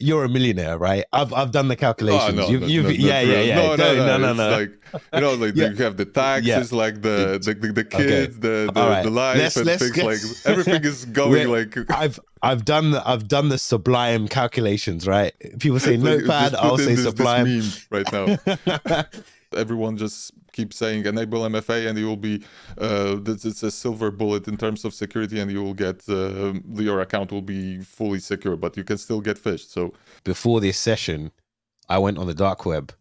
you're a millionaire, right? I've done the Oh, calculations. no, You've not yeah, real. yeah. No. No. It's like, like Yeah, you have the yeah. taxes, like the Okay. kids, All the right. life and Let's things get. like everything is going like I've done the sublime calculations, right? People say so you notepad, just put I'll in say this sublime. meme right now. Everyone just keeps saying enable MFA and you will be it's a silver bullet in terms of security, and you will get your account will be fully secure, but you can still get phished. So Before this session, I went on the dark web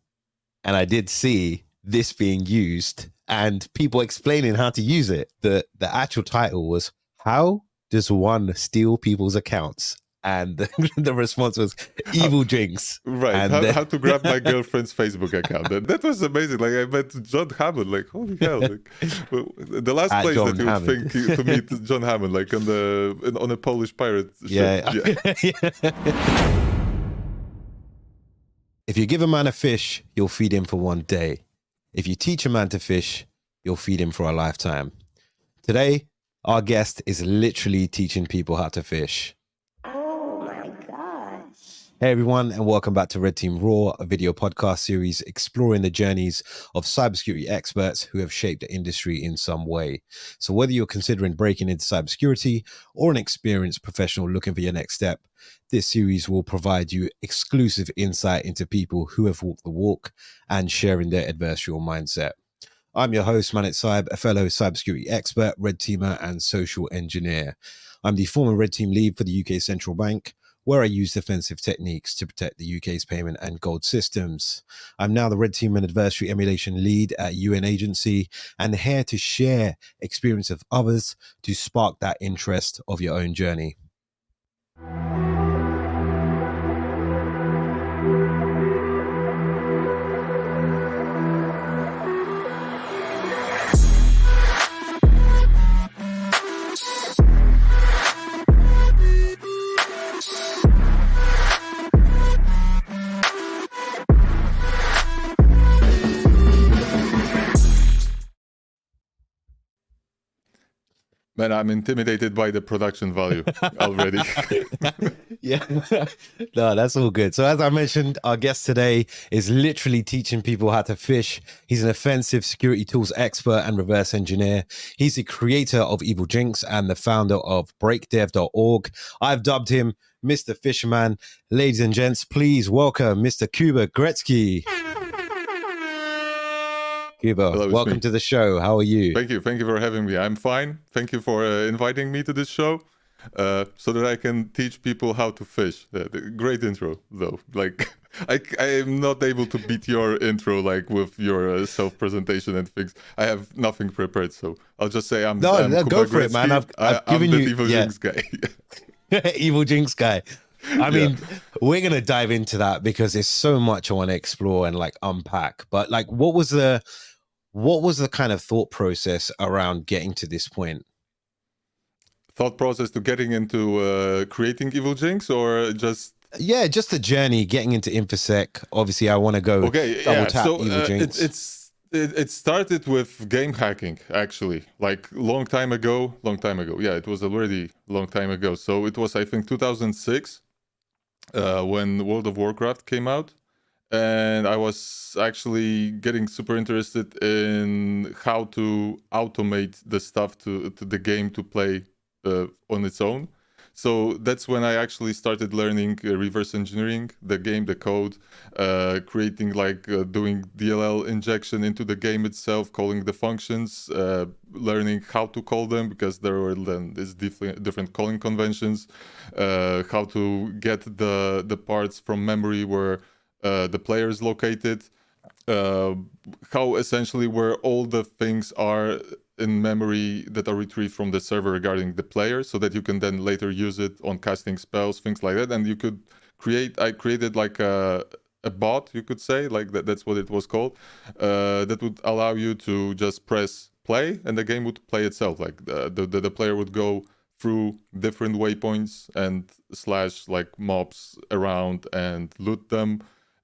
and I did see this being used and people explaining how to use it. The actual title was "How Does One Steal People's Accounts?" And the response was Evilginx. right, And how to grab my girlfriend's Facebook account. That was amazing. Like I met John Hammond. Like holy hell! Like, the last At place John that you would Hammond. think to meet John Hammond, like on a Polish pirate ship. Yeah. If you give a man a fish, you'll feed him for one day. If you teach a man to fish, you'll feed him for a lifetime. Today, our guest is literally teaching people how to fish. Oh my gosh. Hey everyone, and welcome back to Red Team Raw, a video podcast series exploring the journeys of cybersecurity experts who have shaped the industry in some way. So whether you're considering breaking into cybersecurity or an experienced professional looking for your next step, this series will provide you exclusive insight into people who have walked the walk and sharing their adversarial mindset. I'm your host, Manit Sahib, a fellow cybersecurity expert, red teamer, and social engineer. I'm the former red team lead for the UK Central Bank, where I use defensive techniques to protect the UK's payment and gold systems. I'm now the red team and adversary emulation lead at UN agency and here to share experience of others to spark that interest of your own journey. Man, I'm intimidated by the production value already. Yeah, no, that's all good. So as I mentioned, our guest today is literally teaching people how to fish. He's an offensive security tools expert and reverse engineer. He's the creator of Evilginx and the founder of BREAKDEV.org. I've dubbed him Mr. Fisherman. Ladies and gents, please welcome Mr. Kuba Gretzky. Kuba, Hello, it's welcome me. to the show. How are you? Thank you for having me. I'm fine. Thank you for inviting me to this show, so that I can teach people how to fish. Great intro, though. Like, I am not able to beat your intro, like with your self-presentation and things. I have nothing prepared, so I'll just say I'm No, Kuba go for Gretzky. it, man. I've I'm given the you Evilginx guy. Evilginx guy. I mean, we're gonna dive into that because there's so much I want to explore and like unpack. But like, what was the kind of thought process around getting to this point? Thought process to getting into creating Evilginx, or just just the journey getting into InfoSec. Obviously, I want to go double tap so Evilginx. it started with game hacking, actually, like long time ago. Yeah, it was already long time ago. So it was, I think, 2006 when World of Warcraft came out, and I was actually getting super interested in how to automate the stuff to the game to play on its own. So that's when I actually started learning reverse engineering the game, the code, creating doing DLL injection into the game itself, calling the functions, learning how to call them, because there were then these different calling conventions, how to get the parts from memory where the player is located, how essentially where all the things are in memory that are retrieved from the server regarding the player, so that you can then later use it on casting spells, things like that. And you could I created like a bot, you could say, like that's what it was called, that would allow you to just press play and the game would play itself. Like the player would go through different waypoints and slash like mobs around and loot them,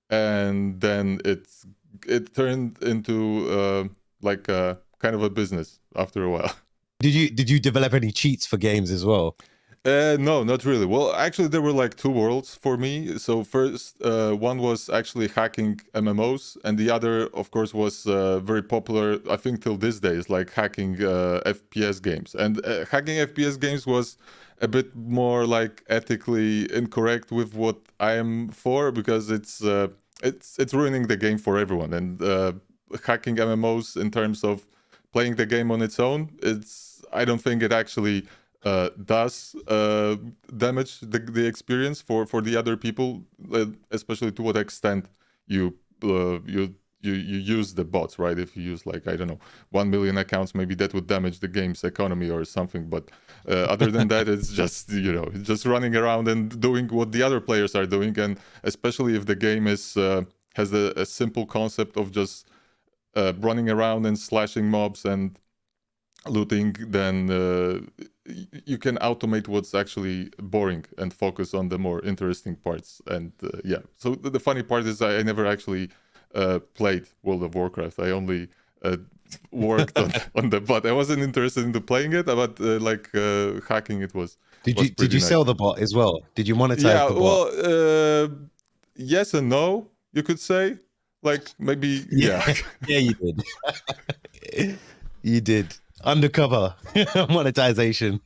and then it turned into like a kind of a business after a while. Did you develop any cheats for games as well? No, not really. Well, actually, there were like two worlds for me. So first, one was actually hacking MMOs, and the other, of course, was very popular. I think till this day is like hacking FPS games. And hacking FPS games was a bit more like ethically incorrect with what I am for, because it's ruining the game for everyone. And hacking MMOs in terms of playing the game on its own, I don't think it actually does damage the experience for the other people, especially to what extent you use the bots, right? If you use like, I don't know, 1 million accounts, maybe that would damage the game's economy or something. But other than that, it's just just running around and doing what the other players are doing, and especially if the game has a simple concept of just running around and slashing mobs and looting, then you can automate what's actually boring and focus on the more interesting parts. And yeah, so the funny part is I never actually played World of Warcraft. I only worked on the bot. I wasn't interested into playing it, but hacking it was. Did you sell the bot as well? Did you monetize Yeah, the bot? well, yes and no, you could say. Like maybe, yeah. Yeah, you did. You did. Undercover monetization.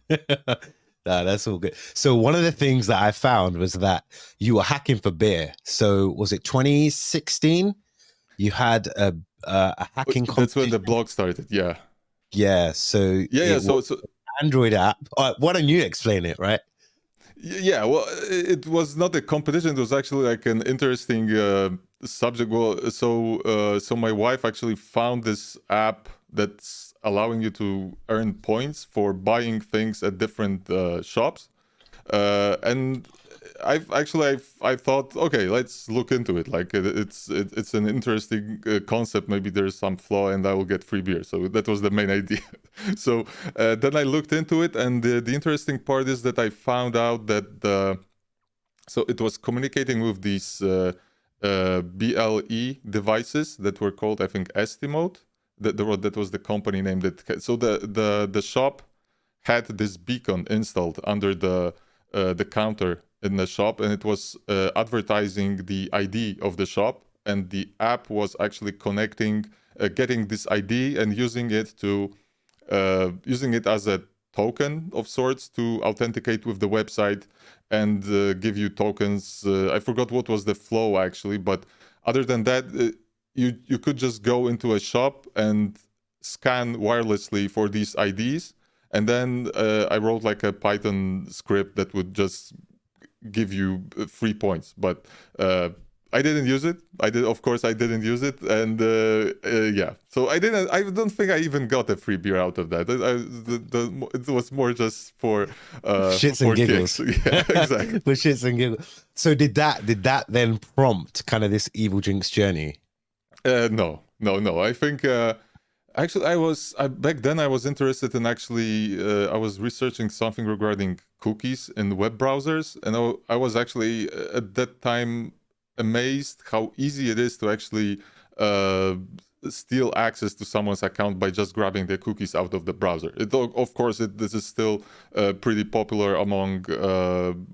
Nah, that's all good. So one of the things that I found was that you were hacking for beer. So was it 2016? You had a hacking That's when competition. the blog started. Yeah. Yeah. So Yeah. So Android app. Why don't you explain it, right? yeah, well, it was not a competition. It was actually like an interesting subject. Well, so my wife actually found this app that's allowing you to earn points for buying things at different shops, and I thought, okay, let's look into it. Like it's an interesting concept. Maybe there's some flaw, and I will get free beer. So that was the main idea. So then I looked into it, and the interesting part is that I found out that so it was communicating with these BLE devices that were called, I think, Estimote. That was the company name that. So the shop had this beacon installed under the counter in the shop, and it was advertising the ID of the shop, and the app was actually connecting, getting this ID and using it as a token of sorts to authenticate with the website and give you tokens. I forgot what was the flow actually, but other than that, you could just go into a shop and scan wirelessly for these IDs. And then I wrote like a Python script that would just give you 3 points. But I didn't use it. Of course, I didn't use it. And yeah, so I don't think I even got a free beer out of that. It was more just for shits and giggles. Kicks. Yeah, exactly. For shits and giggles. So did that then prompt kind of this Evilginx journey? No. I think. Actually, back then I was interested in I was researching something regarding cookies in web browsers, and I was actually at that time amazed how easy it is to actually steal access to someone's account by just grabbing the cookies out of the browser. Of course, this is still pretty popular among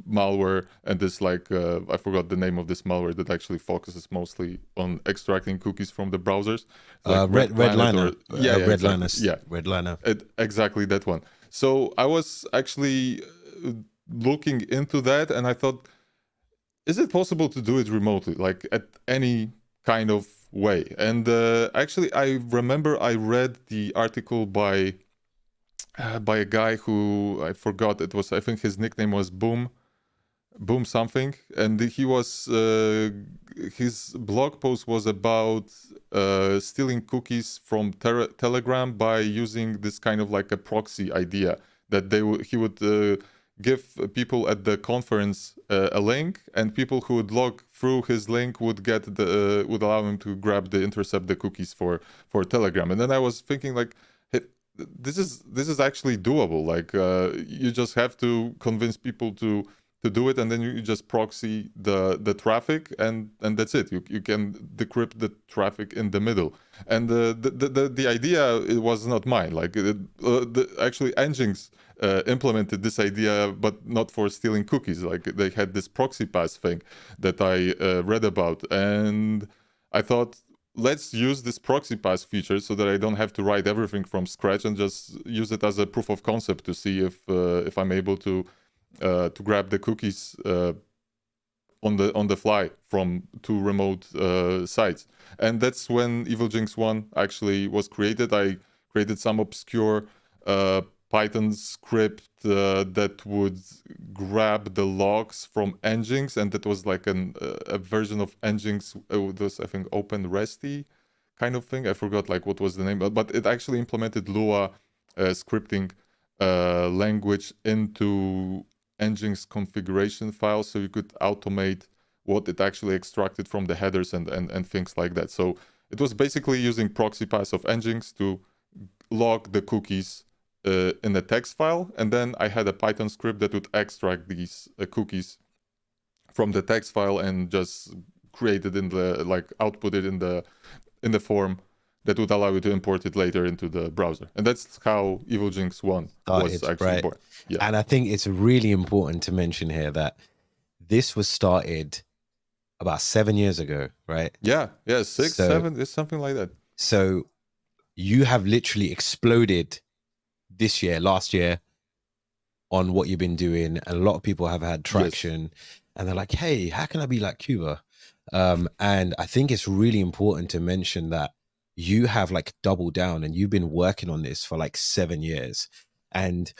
malware, and this I forgot the name of this malware that actually focuses mostly on extracting cookies from the browsers. Like Redliner. Redliner. Exactly. Yeah, Redliner. Exactly that one. So I was actually looking into that, and I thought, is it possible to do it remotely, like at any kind of way? And actually, I remember I read the article by a guy who I forgot. I think his nickname was Boom something, and he was his blog post was about stealing cookies from Telegram by using this kind of like a proxy idea that he would give people at the conference a link, and people who would log through his link would allow him to intercept the cookies for Telegram. And then I was thinking like, hey, this is actually doable. Like you just have to convince people to to do it, and then you just proxy the traffic, and that's it. You can decrypt the traffic in the middle. And the idea, it was not mine. Like actually Nginx implemented this idea, but not for stealing cookies. Like they had this proxy pass thing that I read about, and I thought, let's use this proxy pass feature so that I don't have to write everything from scratch, and just use it as a proof of concept to see if I'm able to grab the cookies on the fly from two remote sites. And that's when Evilginx 1 actually was created. I created some obscure Python script that would grab the logs from Nginx, and that was like a version of Nginx. It was, I think, OpenResty kind of thing. I forgot like what was the name, but it actually implemented Lua scripting language into Nginx configuration file, so you could automate what it actually extracted from the headers and things like that. So it was basically using proxy pass of Nginx to log the cookies in a text file, and then I had a Python script that would extract these cookies from the text file and just create it in the, like, output it in the form that would allow you to import it later into the browser. And that's how Evilginx 1 was actually born. Yeah. And I think it's really important to mention here that this was started about 7 years ago, right? Yeah, 7, it's something like that. So you have literally exploded this year, last year, on what you've been doing, and a lot of people have had traction. Yes. And they're like, hey, how can I be like Kuba? And I think it's really important to mention that you have like doubled down, and you've been working on this for like 7 years. And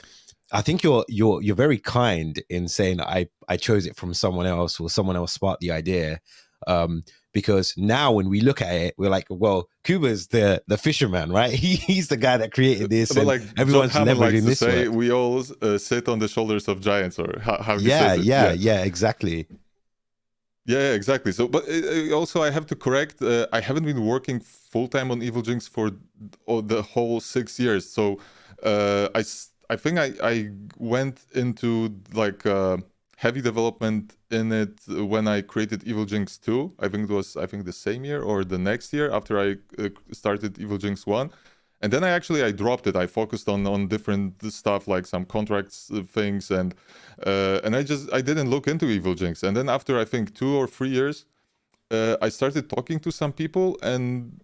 I think you're very kind in saying I chose it from someone else, or someone else sparked the idea. Because now when we look at it, we're like, well, Kuba's the fisherman, right? He's the guy that created this, but and like everyone's leveraging this. Say, we all sit on the shoulders of giants, or how yeah, exactly. Yeah, exactly. So, but also I have to correct, I haven't been working full-time on Evilginx for the whole 6 years. So I think I went into like heavy development in it when I created Evilginx 2. I think it was the same year or the next year after I started Evilginx 1. And then I dropped it. I focused on different stuff, like some contracts things, and I didn't look into Evilginx. And then after I think 2 or 3 years, I started talking to some people, and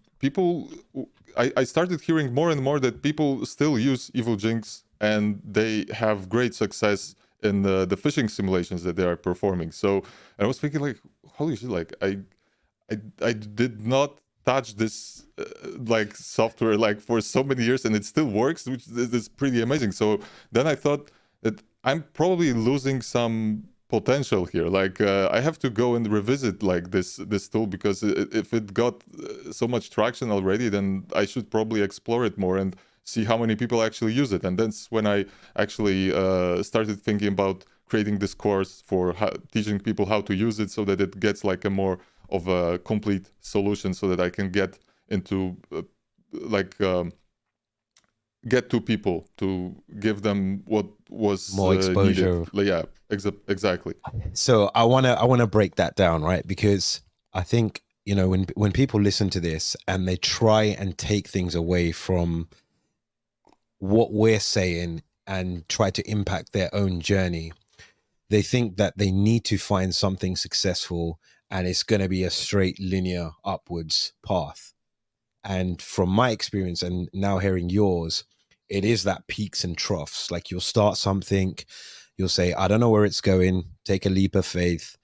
I started hearing more and more that people still use Evilginx, and they have great success in the phishing simulations that they are performing. So I was thinking, like, holy shit, like I did not touch this like software like for so many years, and it still works, which is pretty amazing. So then I thought that I'm probably losing some potential here. Like I have to go and revisit like this tool, because if it got so much traction already, then I should probably explore it more and see how many people actually use it. And that's when I actually started thinking about creating this course for teaching people how to use it, so that it gets like a more of a complete solution, so that I can get into get to people to give them what was more exposure. Needed. Yeah, exactly. So I wanna break that down, right? Because I think, you know, when people listen to this and they try and take things away from what we're saying and try to impact their own journey, they think that they need to find something successful and it's going to be a straight linear upwards path. And from my experience and now hearing yours, it is that peaks and troughs. Like you'll start something, you'll say, I don't know where it's going, take a leap of faith,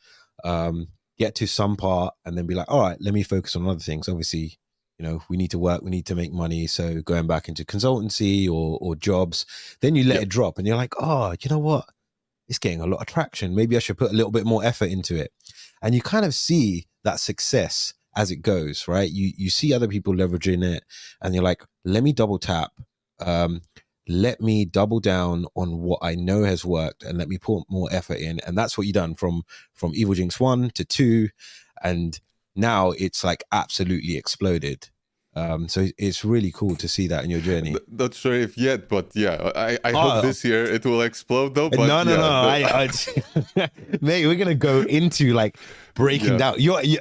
get to some part, and then be like, all right, let me focus on other things. Obviously, you know, we need to work, we need to make money. So going back into consultancy or jobs, then you let it drop and you're like, oh, you know what? It's getting a lot of traction. Maybe I should put a little bit more effort into it. And you kind of see that success as it goes, right? You see other people leveraging it and you're like, let me double tap. Let me double down on what I know has worked and let me put more effort in. And that's what you've done from Evilginx 1 to 2. And now it's like absolutely exploded. So it's really cool to see that in your journey. Not sure if yet, but yeah, I Oh, hope this year it will explode though. But no, yeah, mate, we're gonna go into like breaking yeah. down.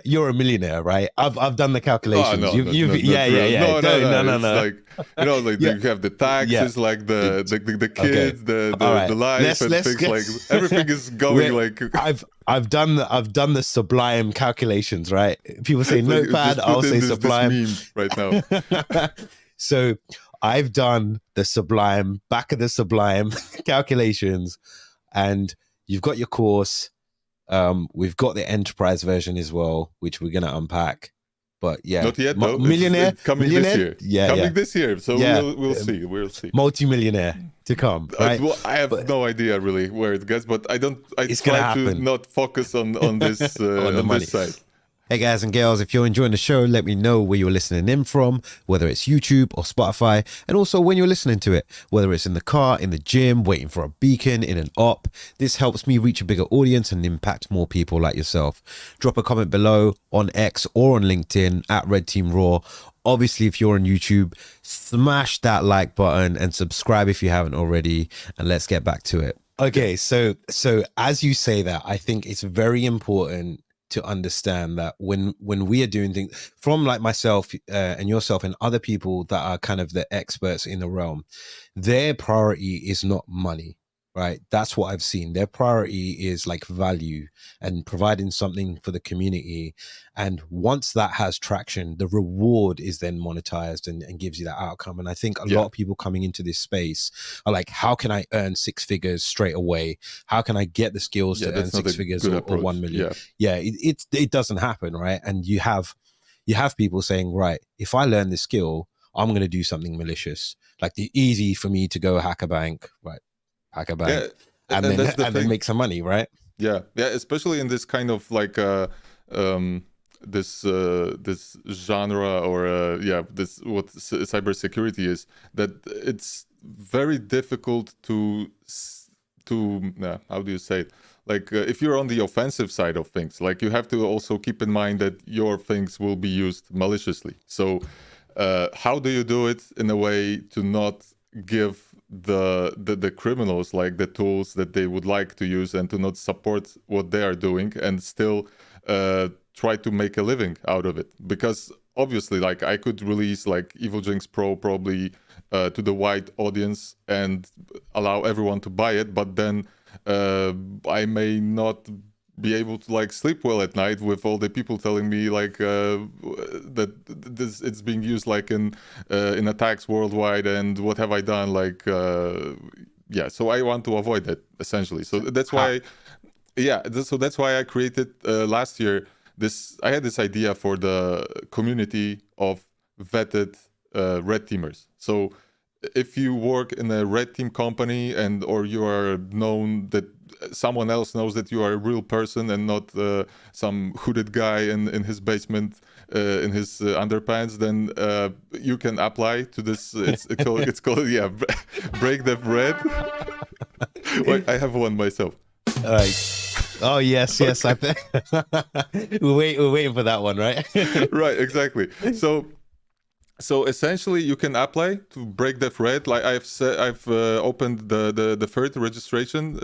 You're a millionaire, right? I've done the Oh calculations. no, You've not real. yeah. No, no, Don't, no. no, It's no. like, you know, like Yeah, you have the yeah. taxes, like the Okay. kids, All the right. life and Let's things get. like everything is going like I've done the sublime calculations, right? People say so you notepad, just put I'll in say this sublime. meme right now. So I've done the sublime, back of the sublime calculations, and you've got your course. We've got the enterprise version as well, which we're gonna unpack. But yeah, Not yet though. millionaire, It's coming this year. yeah, Coming this year. So yeah, we'll see. We'll see. multi-millionaire to come, right? Well, I have But no idea really where it gets, but I don't. I it's gonna try to happen not focus on this on the on money. this side. Hey guys and girls, if you're enjoying the show, let me know where you're listening in from, whether it's YouTube or Spotify, and also when you're listening to it, whether it's in the car, in the gym, waiting for a beacon, in an op. This helps me reach a bigger audience and impact more people like yourself. Drop a comment below on X or on LinkedIn at RedTeam Raw. Obviously, if you're on YouTube, smash that like button and subscribe if you haven't already, and let's get back to it. Okay, so as you say that, I think it's very important to understand that when we are doing things from like myself and yourself and other people that are kind of the experts in the realm, their priority is not money, right? That's what I've seen. Their priority is like value and providing something for the community. And once that has traction, the reward is then monetized and gives you that outcome. And I think a lot of people coming into this space are like, how can I earn 6 figures straight away? How can I get the skills to earn 6 figures or 1 million? It doesn't happen, right? And you have people saying, right, if I learn this skill, I'm going to do something malicious. Like the easy for me to go hack a bank, right? Hack a bank, and then make some money, right? Yeah, especially in this kind of like this genre or this what cybersecurity is, that it's very difficult to how do you say it? Like if you're on the offensive side of things, like you have to also keep in mind that your things will be used maliciously. So how do you do it in a way to not give the criminals like the tools that they would like to use, and to not support what they are doing, and still try to make a living out of it? Because obviously, like, I could release like Evilginx Pro probably to the wide audience and allow everyone to buy it, but then I may not be able to like sleep well at night with all the people telling me like that it's being used like in attacks worldwide, and what have I done, like so I want to avoid that essentially. So that's why that's why I created last year I had this idea for the community of vetted red teamers. So if you work in a red team company, and or you are known, that someone else knows that you are a real person and not some hooded guy in his basement in his underpants, then you can apply to this. It's called BREAKDEV Red. Well, I have one myself. All right. Oh yes, I think we're waiting for that one, right? Right, exactly. So essentially, you can apply to BREAKDEV Red. Like I've opened the third registration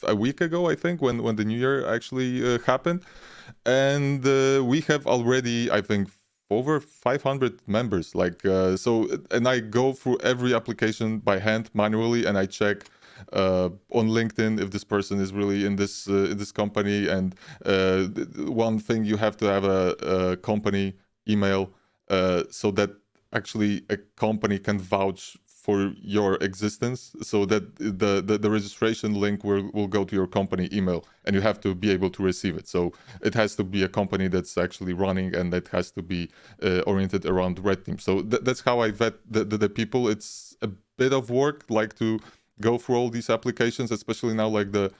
a week ago, I think, when the new year actually happened, and we have already, I think, over 500 members. Like and I go through every application by hand manually, and I check on LinkedIn if this person is really in this company. And one thing, you have to have a company email so that actually a company can vouch for your existence, so that the registration link will go to your company email, and you have to be able to receive it. So it has to be a company that's actually running, and that has to be oriented around red team. So that's how I vet the people. It's a bit of work, like, to go through all these applications, especially now, like the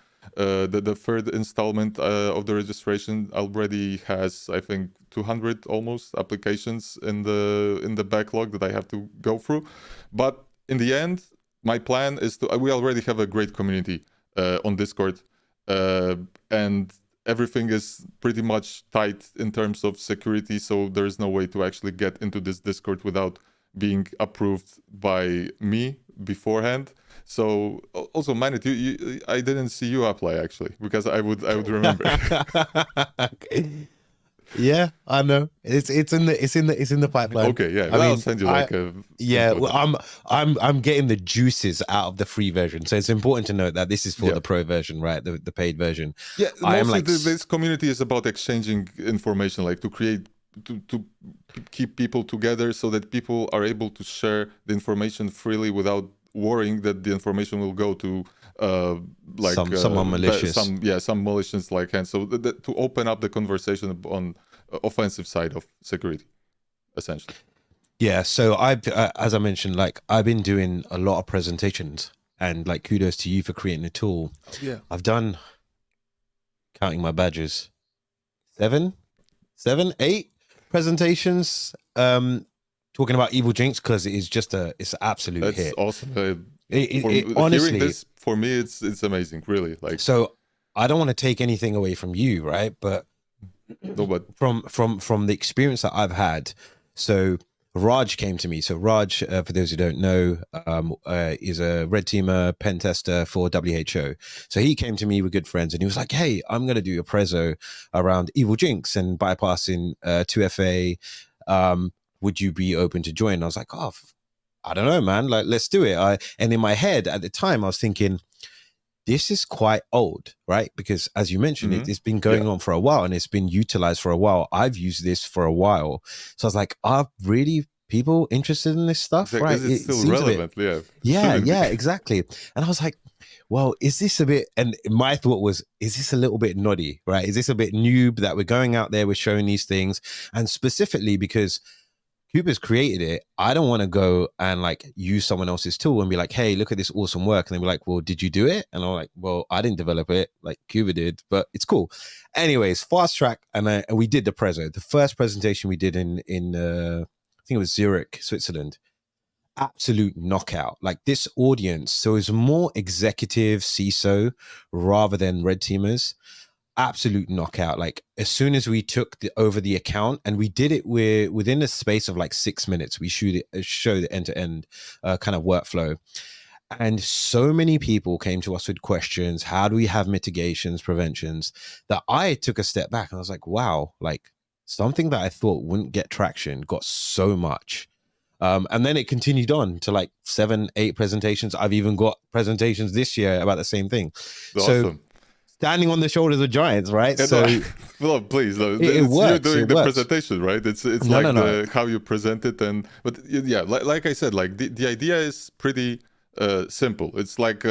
third installment of the registration already has, I think, 200 almost applications in the backlog that I have to go through. But in the end, my plan is to we already have a great community on Discord, and everything is pretty much tight in terms of security, so there is no way to actually get into this Discord without being approved by me beforehand. So also, Manit, I didn't see you apply actually, because I would remember. Yeah, I know. It's in the pipeline. Okay, yeah. I mean, I'll send you like a yeah. info Well, I'm getting the juices out of the free version, so it's important to note that this is for Yeah. the pro version, right? The paid version. Yeah, I am mostly like this community is about exchanging information, like to create to keep people together so that people are able to share the information freely without worrying that the information will go to like someone malicious. some malicious like hands. So to open up the conversation on offensive side of security, essentially. Yeah, so I've as I mentioned, like I've been doing a lot of presentations, and like kudos to you for creating a tool. Yeah. I've done, counting my badges, 7, 8 presentations talking about Evilginx, because it is just it's an absolute That's hit. awesome. Honestly, hearing this, for me, it's amazing, really. Like, so I don't want to take anything away from you, right? But no, but from the experience that I've had, so Raj came to me. So Raj, for those who don't know, is a red teamer pen tester for WHO. So he came to me, with good friends, and he was like, "Hey, I'm going to do a prezzo around Evilginx and bypassing 2FA. Would you be open to join?" I was like, "Oh, I don't know, man. Like, let's do it." And in my head at the time, I was thinking, this is quite old, right? Because as you mentioned, it's been going on for a while and it's been utilized for a while. I've used this for a while. So I was like, are really people interested in this stuff? Like, right. It's still relevant. Yeah, exactly. And I was like, well, is this a bit, and my thought was, is this a little bit noddy, right? Is this a bit noob that we're going out there, we're showing these things? And specifically because Kuba's created it, I don't want to go and like use someone else's tool and be like, hey, look at this awesome work. And they'll be like, well, did you do it? And I'm like, well, I didn't develop it, like Kuba did, but it's cool. Anyways, fast track. And we did the prezzo. The first presentation we did in I think it was Zurich, Switzerland. Absolute knockout. Like this audience. So it's more executive CISO rather than red teamers. Absolute knockout. Like as soon as we took over the account, and we did it within a space of like 6 minutes, we show the end-to-end kind of workflow. And so many people came to us with questions. How do we have mitigations, preventions? That I took a step back and I was like, wow, like something that I thought wouldn't get traction got so much. And then it continued on to like 7, 8 presentations. I've even got presentations this year about the same thing. Awesome. So standing on the shoulders of giants, right? Yeah, so well, please, it works. You're doing the works. presentation, right? It's No, like no. how you present it, but yeah, like I said, like the idea is pretty simple. It's like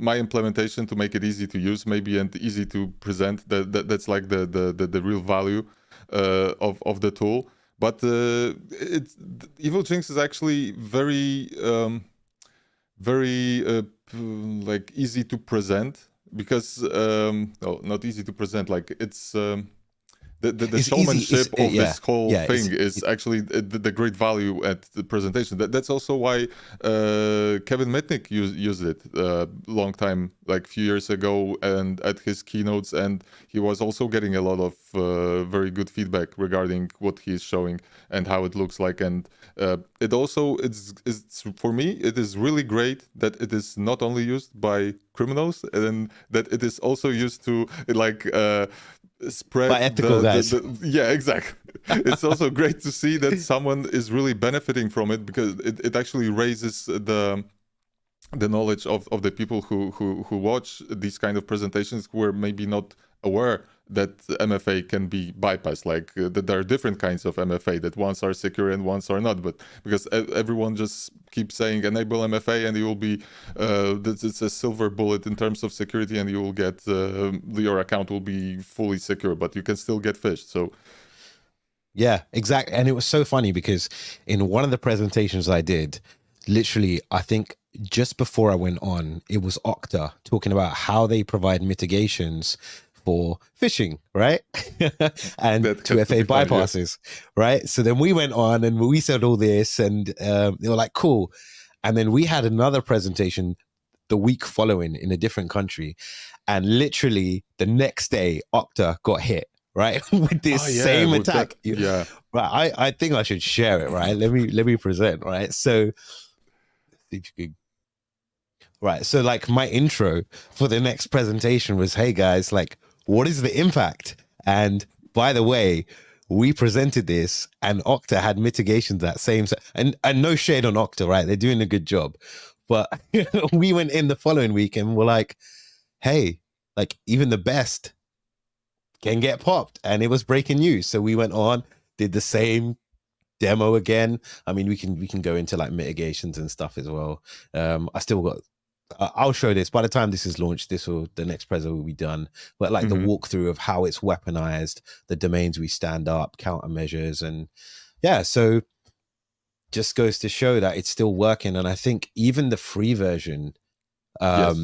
my implementation to make it easy to use, maybe, and easy to present. That's like the real value of the tool. But Evilginx is actually very like easy to present. Because no, not easy to present. Like it's the showmanship of this whole thing is actually the great value at the presentation. That's also why Kevin Mitnick used it a long time, like a few years ago, and at his keynotes, and he was also getting a lot of very good feedback regarding what he's showing and how it looks like. And it also it's for me, it is really great that it is not only used by criminals, and that it is also used to like spread by ethical guys. Yeah, exactly. It's also great to see that someone is really benefiting from it, because it actually raises the knowledge of the people who watch these kind of presentations, who are maybe not aware that MFA can be bypassed, like that there are different kinds of MFA, that ones are secure and ones are not, but because everyone just keeps saying enable MFA and you will be it's a silver bullet in terms of security, and you will get your account will be fully secure, but you can still get phished. So yeah, exactly. And it was so funny because in one of the presentations I did, literally, I think just before I went on, it was Okta talking about how they provide mitigations for phishing, right? And 2FA bypasses, right? So then we went on and we said all this, and they were like, cool. And then we had another presentation the week following in a different country, and literally the next day, Okta got hit, right, with this same attack. Yeah. Right, I think I should share it. Right, let me present. Right, so see if you could. Right, so like my intro for the next presentation was, "Hey guys, like, what is the impact?" And by the way, we presented this, and Okta had mitigations that same. And no shade on Okta, right? They're doing a good job, but we went in the following week and we're like, "Hey, like even the best can get popped," and it was breaking news. So we went on, did the same demo again. I mean, we can go into like mitigations and stuff as well. I still got. I'll show this by the time this is launched. The next preso will be done. But like the walkthrough of how it's weaponized, the domains we stand up, countermeasures, and yeah. So just goes to show that it's still working. And I think even the free version, Yes.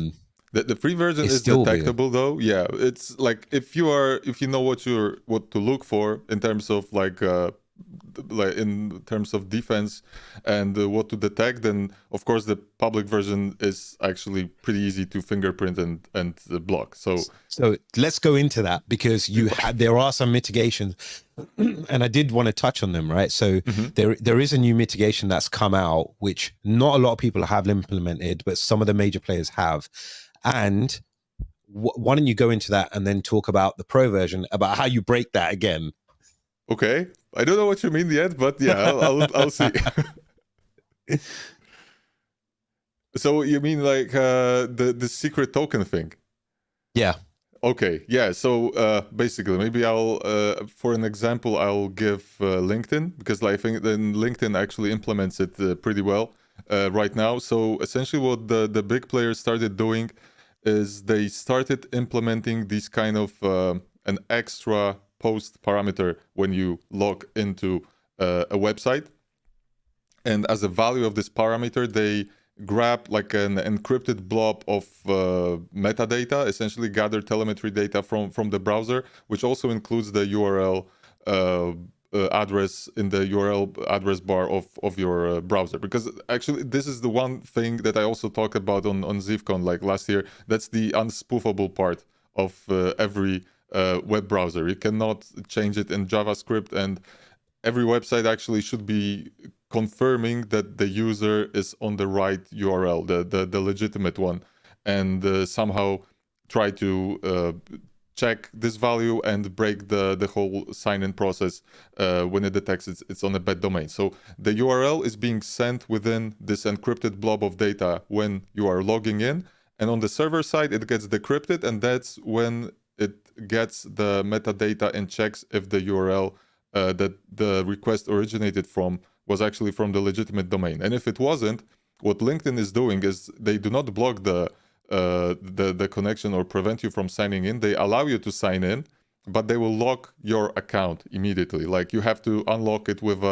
The free version is detectable though. Yeah, it's like if you know what to look for in terms of like in terms of defense and what to detect, then of course the public version is actually pretty easy to fingerprint and block. So let's go into that, because there are some mitigations, and I did want to touch on them, right? So there is a new mitigation that's come out, which not a lot of people have implemented, but some of the major players have. And why don't you go into that and then talk about the pro version, about how you break that again? Okay, I don't know what you mean yet, but yeah, I'll see. So you mean like the secret token thing? Yeah. Okay, yeah. So basically, maybe I'll for an example, I'll give LinkedIn, because I think then LinkedIn actually implements it pretty well right now. So essentially, what the big players started doing is they started implementing this kind of an extra post parameter when you log into a website, and as a value of this parameter, they grab like an encrypted blob of metadata, essentially gather telemetry data from the browser, which also includes the URL address in the URL address bar of your browser. Because actually, this is the one thing that I also talked about on ZivCon like last year. That's the unspoofable part of every web browser. You cannot change it in JavaScript, and every website actually should be confirming that the user is on the right URL, the legitimate one, and somehow try to check this value and break the whole sign-in process when it detects it's on a bad domain. So the URL is being sent within this encrypted blob of data when you are logging in, and on the server side it gets decrypted, and that's when it gets the metadata and checks if the URL that the request originated from was actually from the legitimate domain. And if it wasn't, what LinkedIn is doing is they do not block the connection or prevent you from signing in. They allow you to sign in, but they will lock your account immediately. Like you have to unlock it with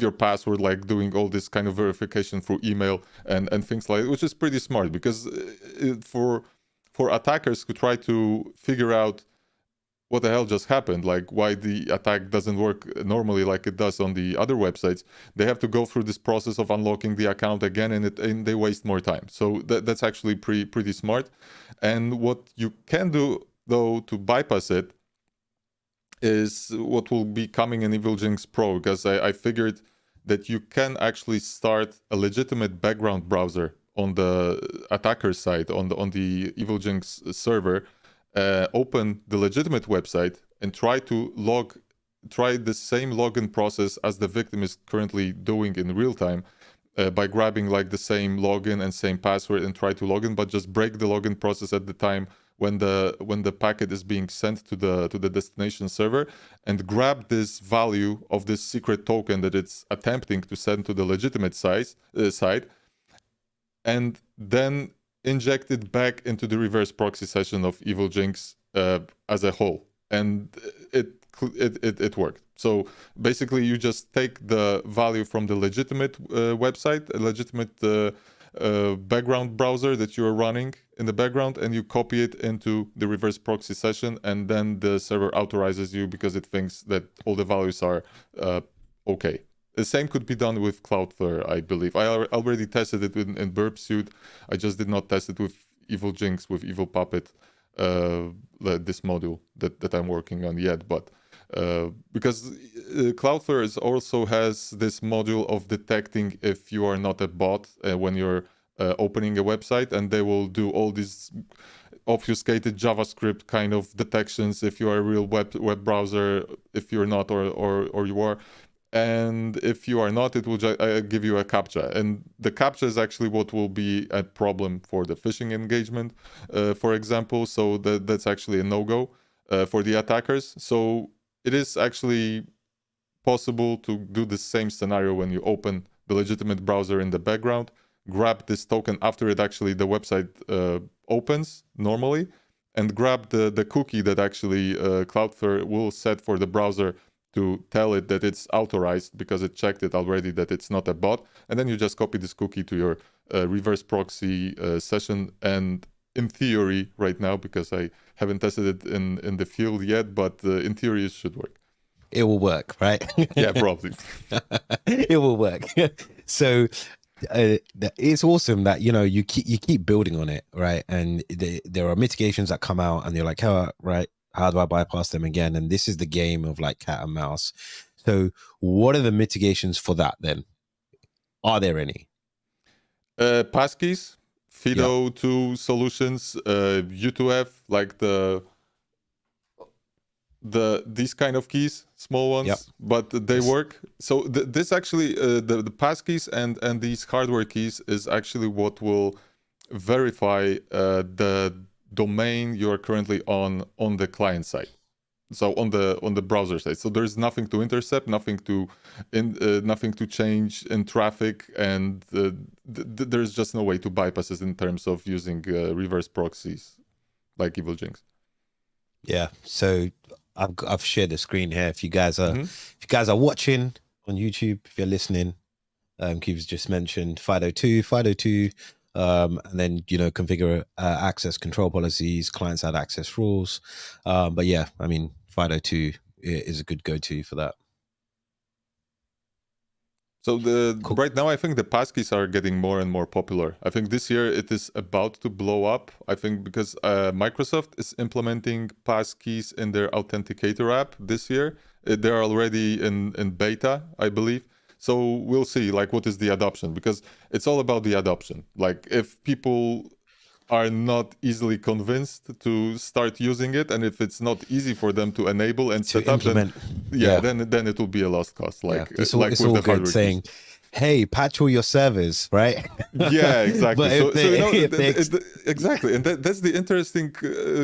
your password, like doing all this kind of verification through email and things like that, which is pretty smart, because for attackers who try to figure out what the hell just happened, like why the attack doesn't work normally like it does on the other websites, they have to go through this process of unlocking the account again, and they waste more time. So that's actually pretty smart. And what you can do though to bypass it is what will be coming in Evilginx Pro, because I figured that you can actually start a legitimate background browser on the attacker side, on the Evilginx server, open the legitimate website and try the same login process as the victim is currently doing in real time, by grabbing like the same login and same password and try to log in, but just break the login process at the time when the packet is being sent to the destination server, and grab this value of this secret token that it's attempting to send to the legitimate site, and then inject it back into the reverse proxy session of Evilginx as a whole, and it worked. So basically, you just take the value from the legitimate website, a legitimate background browser that you are running in the background, and you copy it into the reverse proxy session, and then the server authorizes you because it thinks that all the values are okay. The same could be done with Cloudflare, I believe. I already tested it in Burp Suite. I just did not test it with Evilginx, with Evil Puppet, this module that I'm working on yet. But because Cloudflare also has this module of detecting if you are not a bot when you're opening a website, and they will do all these obfuscated JavaScript kind of detections if you are a real web browser, if you're not, or you are. And if you are not, it will give you a CAPTCHA. And the CAPTCHA is actually what will be a problem for the phishing engagement, for example. So that's actually a no-go for the attackers. So it is actually possible to do the same scenario when you open the legitimate browser in the background, grab this token after it actually the website opens normally, and grab the cookie that actually Cloudflare will set for the browser to tell it that it's authorized because it checked it already that it's not a bot. And then you just copy this cookie to your reverse proxy session. And in theory right now, because I haven't tested it in the field yet, but in theory it should work. It will work, right? Yeah, probably. It will work. So it's awesome that you keep building on it, right? And there are mitigations that come out, and you're like, oh, right, how do I bypass them again? And this is the game of like cat and mouse. So what are the mitigations for that then? Are there any? Passkeys, FIDO2 solutions, U2F, like these kind of keys, small ones, but they work. So this actually the passkeys and these hardware keys is actually what will verify the domain you're currently on the client side. So on the browser side. So there's nothing to intercept, nothing to change in traffic, and there's just no way to bypass it in terms of using reverse proxies like Evilginx. Yeah. So I've shared the screen here. If you guys are watching on YouTube, if you're listening, Kuba's just mentioned FIDO2, and then configure access control policies, client-side access rules. But yeah, I mean, FIDO2 is a good go-to for that. So right now, I think the passkeys are getting more and more popular. I think this year it is about to blow up. I think because Microsoft is implementing passkeys in their Authenticator app this year. They're already in beta, I believe. So we'll see, like, what is the adoption, because it's all about the adoption. Like, if people are not easily convinced to start using it, and if it's not easy for them to enable and set up, then it will be a lost cause. Like, it's like it's with all the good hardware saying, keys. Hey, patch all your servers, right? Yeah, exactly. But exactly, and that's the interesting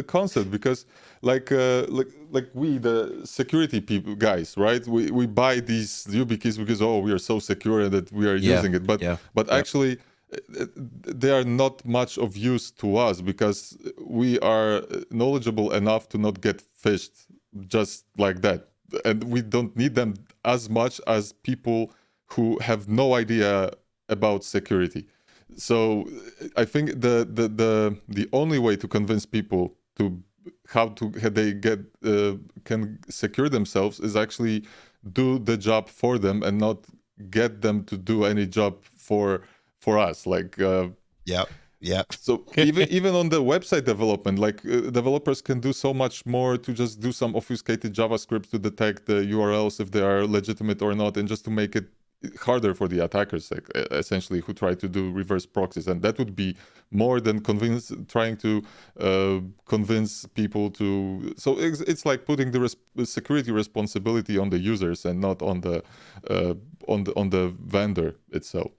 concept, because like we, the security people guys, right? We buy these YubiKeys because we are so secure that we are using it, but actually they are not much of use to us because we are knowledgeable enough to not get phished just like that, and we don't need them as much as people who have no idea about security. So I think the only way to convince people to how they can secure themselves is actually do the job for them and not get them to do any job for us. Like so even on the website development, like developers can do so much more to just do some obfuscated JavaScript to detect the URLs if they are legitimate or not, and just to make it harder for the attackers, like, essentially, who try to do reverse proxies. And that would be more than trying to convince people to. So it's like putting the security responsibility on the users and not on the vendor itself.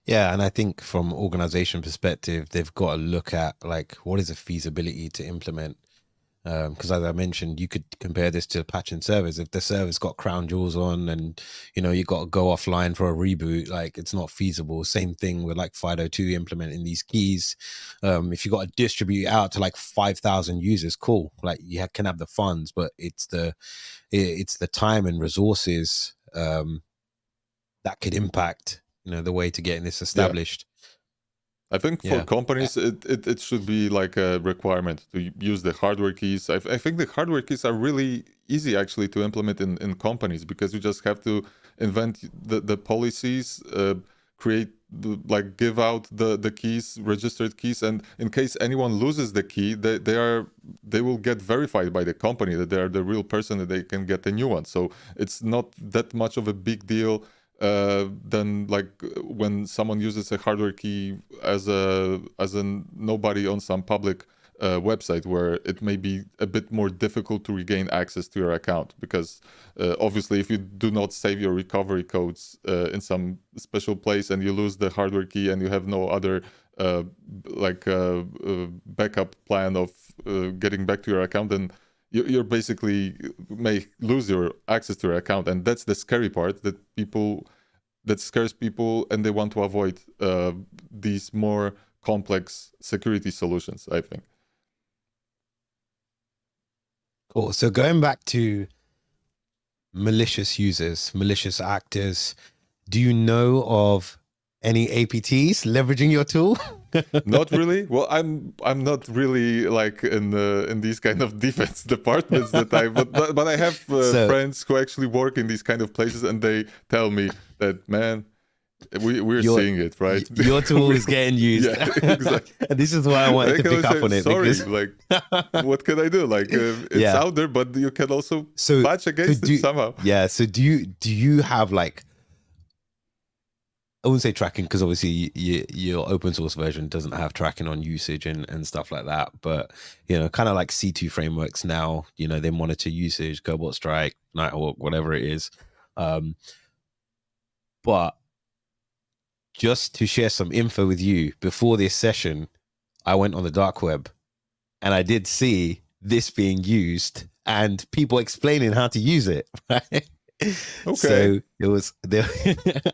Yeah, and I think from organization perspective, they've got to look at, like, what is the feasibility to implement? Because as I mentioned, you could compare this to patching servers. If the server's got crown jewels on and you got to go offline for a reboot, like, it's not feasible. Same thing with like FIDO2 implementing these keys. If you got to distribute out to like 5,000 users, cool, like you can have the funds, but it's the time and resources that could impact the way to getting this established. I think for companies, it should be like a requirement to use the hardware keys. I think the hardware keys are really easy actually to implement in companies, because you just have to invent the policies, create give out the keys, registered keys, and in case anyone loses the key, they will get verified by the company that they are the real person, that they can get a new one. So it's not that much of a big deal than when someone uses a hardware key as a nobody on some public website, where it may be a bit more difficult to regain access to your account, because obviously if you do not save your recovery codes in some special place and you lose the hardware key and you have no other backup plan of getting back to your account, then you're basically may lose your access to your account. And that's the scary part, that scares people, and they want to avoid these more complex security solutions, I think. Cool. So going back to malicious users, malicious actors, do you know of any APTs leveraging your tool? Not really. Well, I'm not really in these kind of defense departments but I have friends who actually work in these kind of places, and they tell me that, man, we're seeing it, right? Your tool is getting used. Yeah, exactly. And this is why I wanted to pick up on it. Sorry, what can I do? It's out there, but you can also patch against it somehow. Yeah. So do you have I wouldn't say tracking, because obviously your open source version doesn't have tracking on usage and stuff like that. But, kind of like C2 frameworks now, they monitor usage, Cobalt Strike, Nighthawk, whatever it is. But just to share some info with you, before this session, I went on the dark web and I did see this being used and people explaining how to use it, right? Okay. So it was there.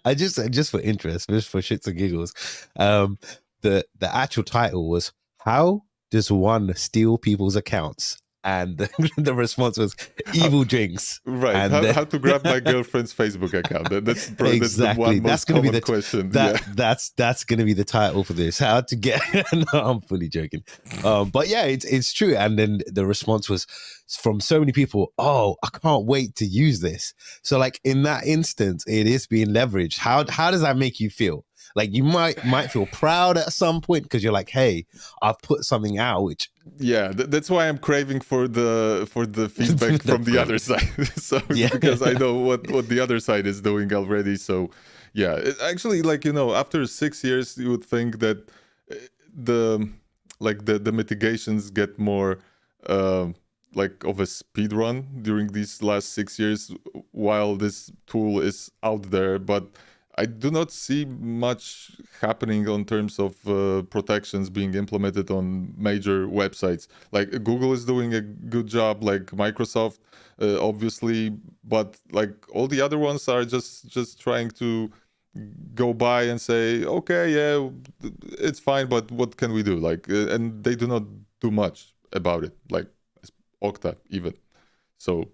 I just for interest, just for shits and giggles. The actual title was "How Does One Steal People's Accounts?" And the response was Evilginx. Right. And how to grab my girlfriend's Facebook account? That's exactly. That's the one most common question. That's going to be the title for this. How to get? No, I'm fully joking. But yeah, it's true. And then the response was from so many people. Oh, I can't wait to use this. So in that instance, it is being leveraged. How does that make you feel? You might feel proud at some point because you're like, hey, I've put something out, which that's why I'm craving for the feedback from the other side. So because I know what the other side is doing already. So actually, after 6 years, you would think that the mitigations get more of a speed run during these last 6 years while this tool is out there, but I do not see much happening on terms of protections being implemented on major websites. Google is doing a good job, Microsoft, obviously, but all the other ones are just trying to go by and say, okay, yeah, it's fine, but what can we do? And they do not do much about it, Okta even. So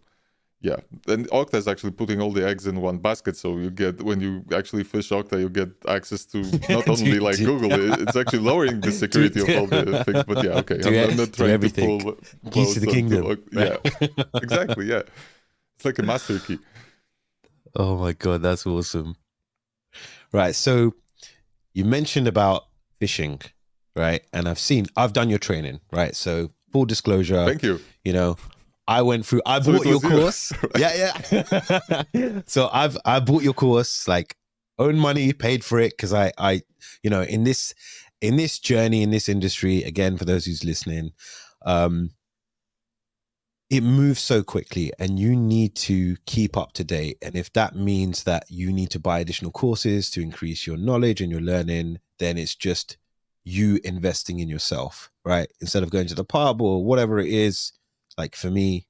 yeah, and Okta is actually putting all the eggs in one basket. So you get, when you actually fish Okta, you get access to not only Google, it's actually lowering the security of all the things. But yeah, okay, I'm not trying to pull keys to the kingdom. Yeah, exactly. Yeah, it's like a master key. Oh my god, that's awesome. Right, so you mentioned about phishing, right? And I've done your training, right? So full disclosure. Thank you. I bought your course. Yeah. So I bought your course, own money, paid for it, because I in this journey, in this industry, again, for those who's listening, it moves so quickly and you need to keep up to date. And if that means that you need to buy additional courses to increase your knowledge and your learning, then it's just you investing in yourself, right? Instead of going to the pub or whatever it is. For me,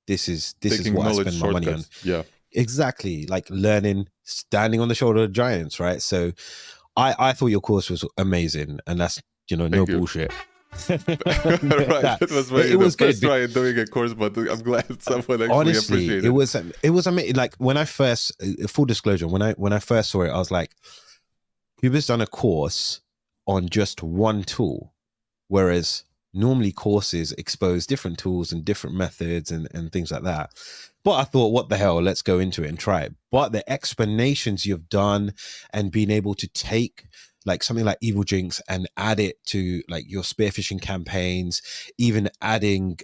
this is what I spend my money on. Yeah, exactly. Learning, standing on the shoulder of giants, right? So I thought your course was amazing, and that's no bullshit. Right, that was the first try at doing a course, but I'm glad someone actually appreciated it. It was amazing. When I first, full disclosure, when I first saw it, I was like, Kuba's done a course on just one tool, whereas normally courses expose different tools and different methods and things like that. But I thought, what the hell, let's go into it and try it. But the explanations you've done and being able to take like something like Evilginx and add it to like your spearphishing campaigns, even adding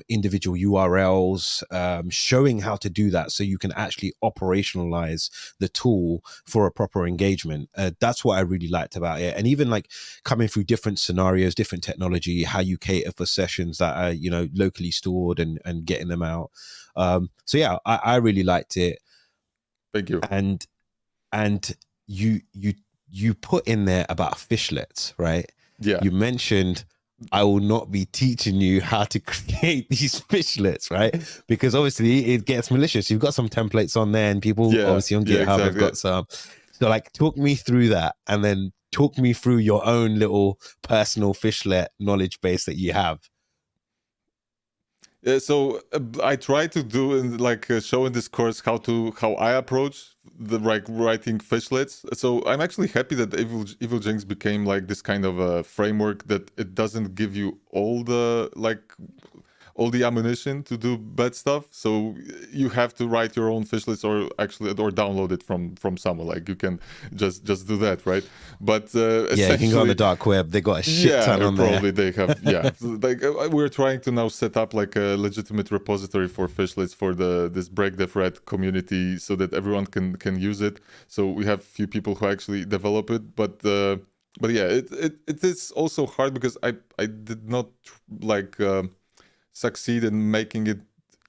individual URLs, showing how to do that so you can actually operationalize the tool for a proper engagement. That's what I really liked about it. And even like coming through different scenarios, different technology, how you cater for sessions that are, you know, locally stored and getting them out. So yeah, I really liked it. Thank you. And you put in there about fishlets, right? Yeah. You mentioned I will not be teaching you how to create these fishlets, right? Because obviously it gets malicious. You've got some templates on there, and people obviously on GitHub have got some. So like, talk me through that, and then talk me through your own little personal fishlet knowledge base that you have. So I try to do like show in this course how I approach the writing fishlets. So I'm actually happy that Evilginx became like this kind of a framework that it doesn't give you all the ammunition to do bad stuff. So you have to write your own fishlets or download it from somewhere. Like you can just do that, right? But yeah, you can go on the dark web. They got a shit ton on probably there. They have. Yeah, like we're trying to now set up like a legitimate repository for fishlets for this BREAKDEV Red community so that everyone can use it. So we have few people who actually develop it, but yeah, it is also hard because I did not like. Succeed in making it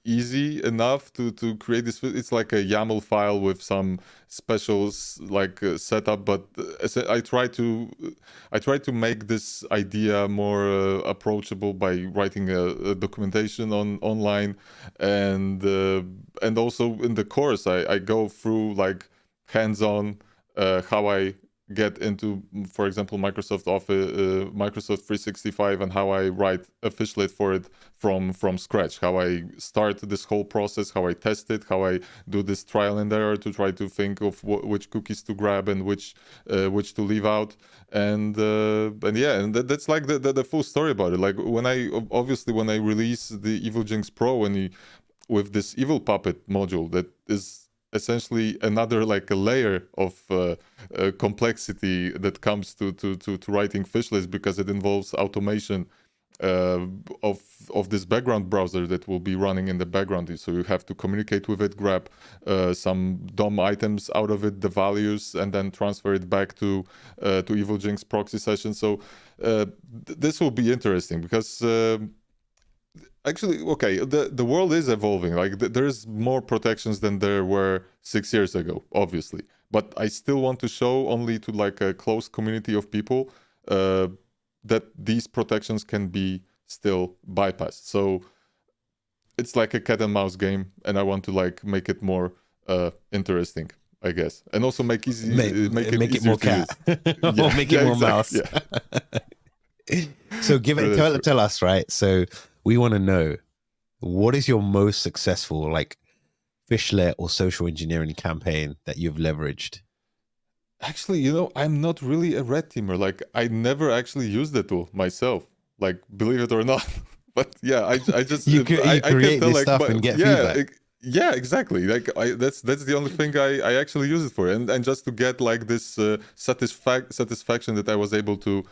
easy enough to create this. It's like a YAML file with some specials like setup, but I try to make this idea more approachable by writing a documentation online, and also in the course I go through like hands-on how I get into, for example, Microsoft Office, Microsoft 365, and how I write a fishlet for it from scratch. How I start this whole process, how I test it, how I do this trial and error to try to think of which cookies to grab and which to leave out, and that's like the full story about it. Like when I release the Evilginx Pro with this Evil Puppet module that is essentially another like a layer of complexity that comes to writing fishlets, because it involves automation of this background browser that will be running in the background. So you have to communicate with it, grab some DOM items out of it, the values, and then transfer it back to Evilginx proxy session. So this will be interesting because actually, okay, the world is evolving. Like there's more protections than there were 6 years ago, obviously. But I still want to show only to like a close community of people that these protections can be still bypassed. So it's like a cat and mouse game, and I want to like make it more interesting, I guess, and also make it more cat, or make it more mouse. Yeah. So tell us, right? So we want to know, what is your most successful like fishlet or social engineering campaign that you've leveraged? Actually, I'm not really a red teamer. Like I never actually used the tool myself. Like, believe it or not. But yeah, I just you create this stuff and get feedback. Yeah, exactly. Like that's the only thing I actually use it for, and just to get like this satisfaction that I was able to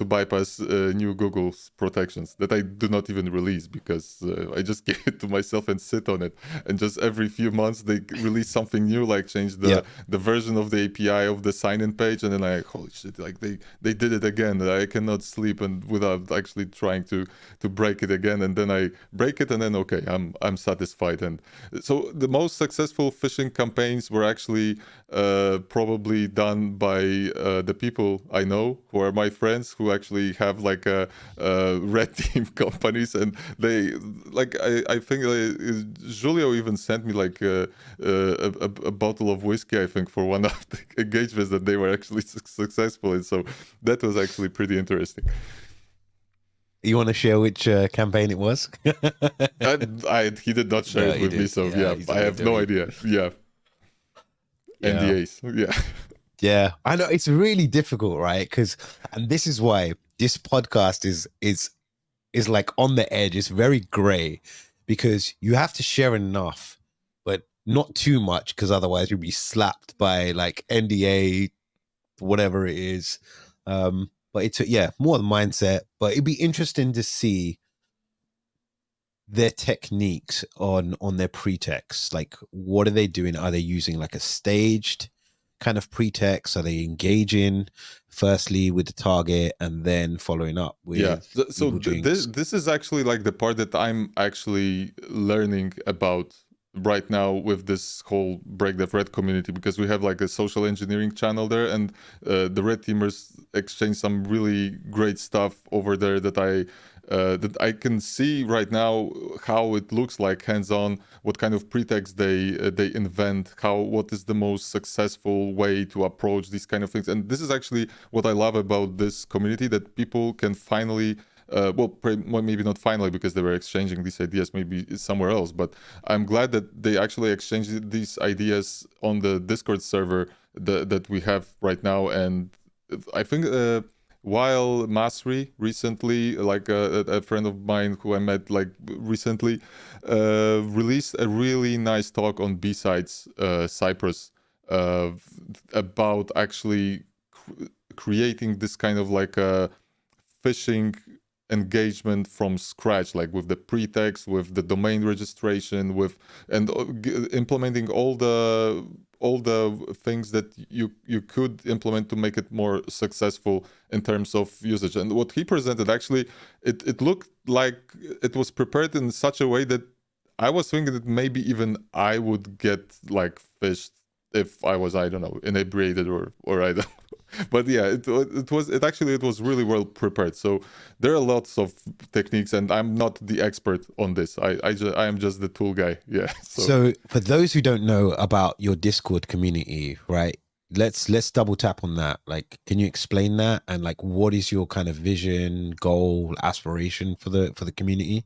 bypass new Google's protections that I do not even release, because I just gave it to myself and sit on it, and just every few months they release something new, like change the version of the API of the sign-in page, and then I holy shit, like they did it again. I cannot sleep and without actually trying to break it again, and then I break it, and then okay, I'm satisfied. And so the most successful phishing campaigns were actually probably done by the people I know, who are my friends, who actually have like a red team companies, and they like I think Julio even sent me like a bottle of whiskey, I think, for one of the engagements that they were actually successful in. So that was actually pretty interesting. You want to share which campaign it was? He did not share it with me, so yeah, I have no idea. Yeah. NDAs. Yeah, I know it's really difficult, right? And this is why this podcast is is like on the edge. It's very gray because you have to share enough, but not too much, because otherwise you'll be slapped by like NDA, whatever it is. But it's more the mindset. But it'd be interesting to see their techniques on their pretext. Like, what are they doing? Are they using like a staged kind of pretext? Are they engaging firstly with the target and then following up with this is actually like the part that I'm actually learning about right now with this whole BREAKDEV Red community, because we have like a social engineering channel there, and the red teamers exchange some really great stuff over there that I can see right now how it looks like hands-on, what kind of pretext they invent, what is the most successful way to approach these kind of things. And this is actually what I love about this community, that people can finally maybe not finally, because they were exchanging these ideas maybe somewhere else, but I'm glad that they actually exchanged these ideas on the Discord server that we have right now. And I think while Masri recently, like a friend of mine who I met like recently, released a really nice talk on B-Sides Cyprus about actually creating this kind of like a phishing engagement from scratch, like with the pretext, with the domain registration, and implementing all the things that you could implement to make it more successful in terms of usage. And what he presented, actually, it looked like it was prepared in such a way that I was thinking that maybe even I would get like phished if I was, I don't know, inebriated or I don't know. But yeah, it was really well prepared. So there are lots of techniques, and I'm not the expert on this. I am just the tool guy. Yeah. So for those who don't know about your Discord community, right? Let's double tap on that. Like, can you explain that? And like, what is your kind of vision, goal, aspiration for the community?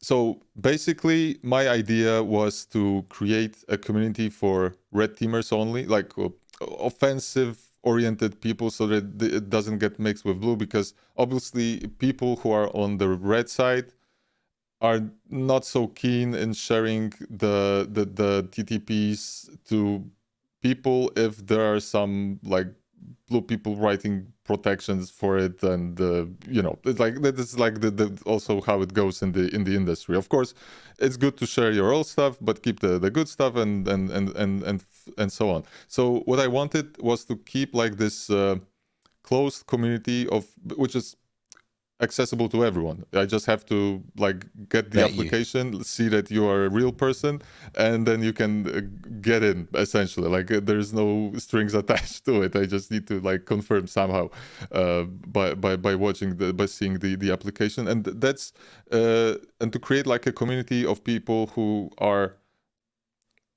So basically, my idea was to create a community for red teamers only, like offensive oriented people, so that it doesn't get mixed with blue, because obviously people who are on the red side are not so keen in sharing the TTPs to people if there are some like blue people writing protections for it. And it's like that is like the also how it goes in the industry. Of course, it's good to share your old stuff, but keep the good stuff and so on. So what I wanted was to keep like this closed community which is accessible to everyone. I just have to like get the application, see that you are a real person, and then you can get in, essentially. Like there's no strings attached to it. I just need to like confirm somehow by watching by seeing the application. And that's and to create like a community of people who are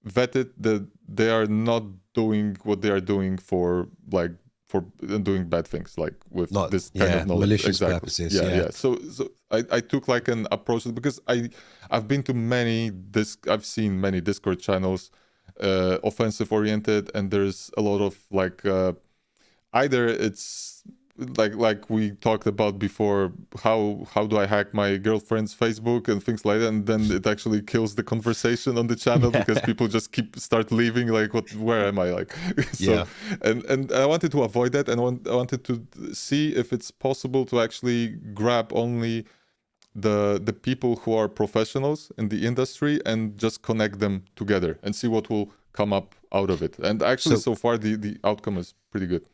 vetted, that they are not doing what they are doing for doing bad things, like with this kind of knowledge, malicious purposes. Yeah. So I took like an approach, because I've been to I've seen many Discord channels, offensive oriented, and there's a lot of like either it's like we talked about before, how do I hack my girlfriend's Facebook and things like that, and then it actually kills the conversation on the channel because people just start leaving, like where am I, like so. And I wanted to avoid that, and I wanted to see if it's possible to actually grab only the people who are professionals in the industry and just connect them together and see what will come up out of it. And actually so far the outcome is pretty good.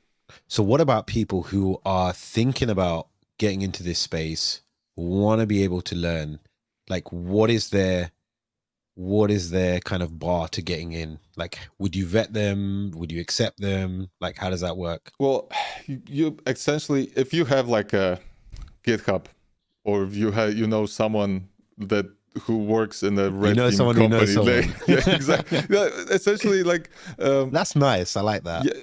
So what about people who are thinking about getting into this space, want to be able to learn? Like, what is their kind of bar to getting in? Like, would you vet them? Would you accept them? Like, how does that work? Well, you essentially, if you have like a GitHub, or if you have someone who works in a red team someone company, who knows someone. yeah, exactly. Yeah, essentially, like that's nice. I like that. Yeah,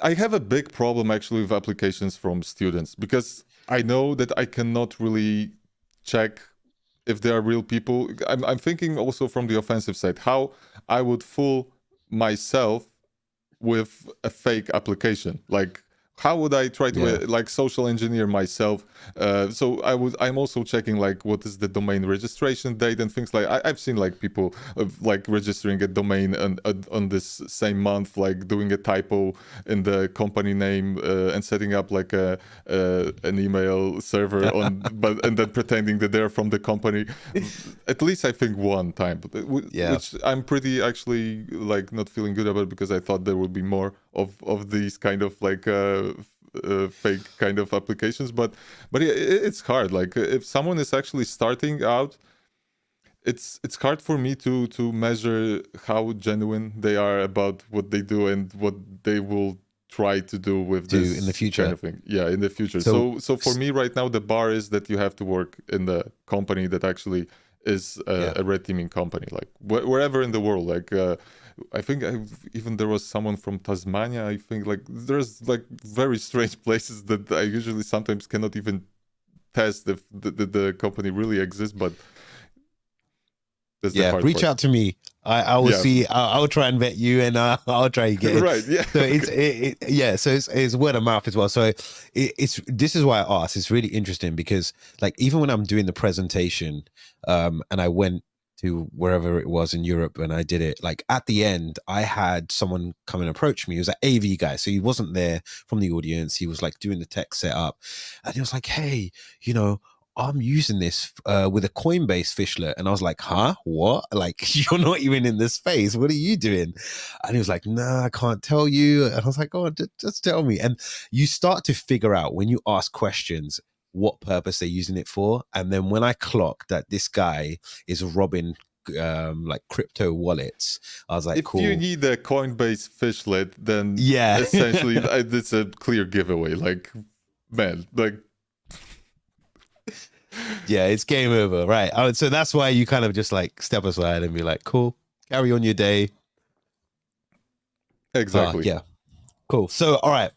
I have a big problem actually with applications from students, because I know that I cannot really check if they are real people. I'm thinking also from the offensive side, how I would fool myself with a fake application. Like, how would I try to like social engineer myself? So I'm also checking like what is the domain registration date and things like. I've seen like people like registering a domain on this same month, like doing a typo in the company name and setting up like an email server on, and then pretending that they're from the company. At least I think one time, which I'm pretty actually like not feeling good about, because I thought there would be more of these kind of like fake kind of applications. But yeah, it's hard. Like if someone is actually starting out, it's hard for me to measure how genuine they are about what they do and what they will try to do with this in the future kind of thing. Yeah, in the future. So for me right now, the bar is that you have to work in the company that actually is a red teaming company, like wherever in the world. Like I think even there was someone from Tasmania. I think like there's like very strange places that I usually sometimes cannot even test if the company really exists. But that's the hard reach part. out to me. I will see. I'll try and vet you, and I'll try and get it. Right. Yeah. So it's word of mouth as well. So this is why I asked. It's really interesting because like even when I'm doing the presentation, and I went to wherever it was in Europe and I did it, like at the end I had someone come and approach me. He was an AV guy, so he wasn't there from the audience. He was like doing the tech setup, and he was like, hey, I'm using this with a Coinbase fishlet. And I was like, huh? What? Like, you're not even in this space. What are you doing? And he was like, nah, I can't tell you. And I was like, oh, just tell me. And you start to figure out when you ask questions what purpose they're using it for. And then when I clocked that this guy is robbing like crypto wallets, I was like, if cool. you need a Coinbase fishlet, then yeah, essentially it's a clear giveaway. Like, man, like, yeah, it's game over, right? So that's why you kind of just like step aside and be like, cool, carry on your day. Exactly. Yeah, cool. So all right,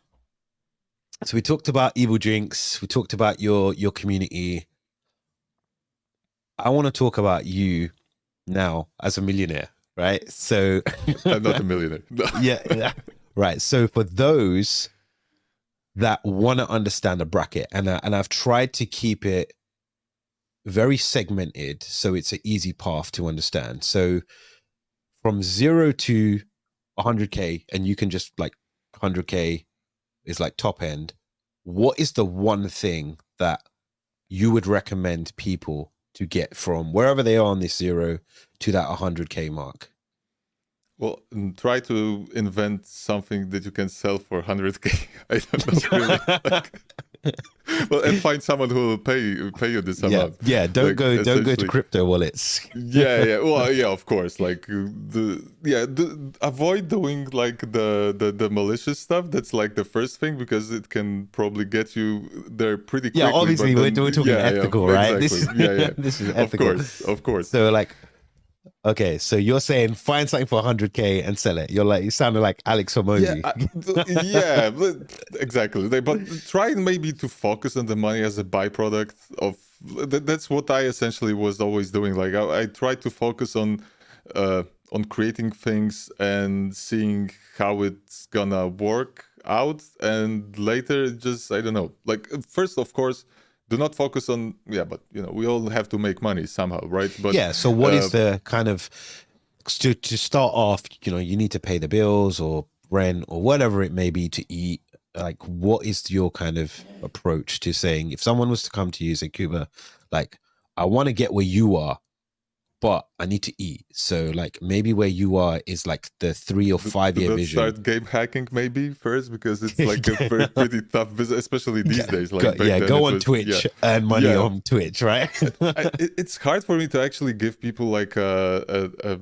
so we talked about Evilginx, we talked about your community. I want to talk about you now as a millionaire, right? So I'm not a millionaire. yeah, right. So for those that want to understand the bracket, and I've tried to keep it very segmented so it's an easy path to understand. So from 0 to 100K, and you can just like 100K is like top end. What is the one thing that you would recommend people to get from wherever they are on this 0 to that 100K mark? Well, try to invent something that you can sell for 100K. I don't know, really. Well, and find someone who will pay you this amount. Yeah. Don't go to crypto wallets. Yeah. Well, yeah, of course. Like avoid doing like the malicious stuff. That's like the first thing, because it can probably get you there pretty quickly. Yeah, obviously we're talking ethical, right? Exactly. This is ethical. Of course. So like, okay, so you're saying find something for 100K and sell it. You sounded like Alex Hormozy. Yeah, exactly. But try maybe to focus on the money as a byproduct of. That's what I essentially was always doing. Like I tried to focus on creating things and seeing how it's gonna work out, and later just I don't know. Like first, of course, do not focus on but we all have to make money somehow, right? But yeah, so what is the kind of to start off, you need to pay the bills or rent or whatever it may be to eat. Like, what is your kind of approach to saying, if someone was to come to you and say, Kuba, like, I want to get where you are, but I need to eat. So like maybe where you are is like the 3 or 5 year vision. Start game hacking maybe first, because it's like a pretty tough business, especially these days. Like go on Twitch, earn money on Twitch, right? It's hard for me to actually give people like a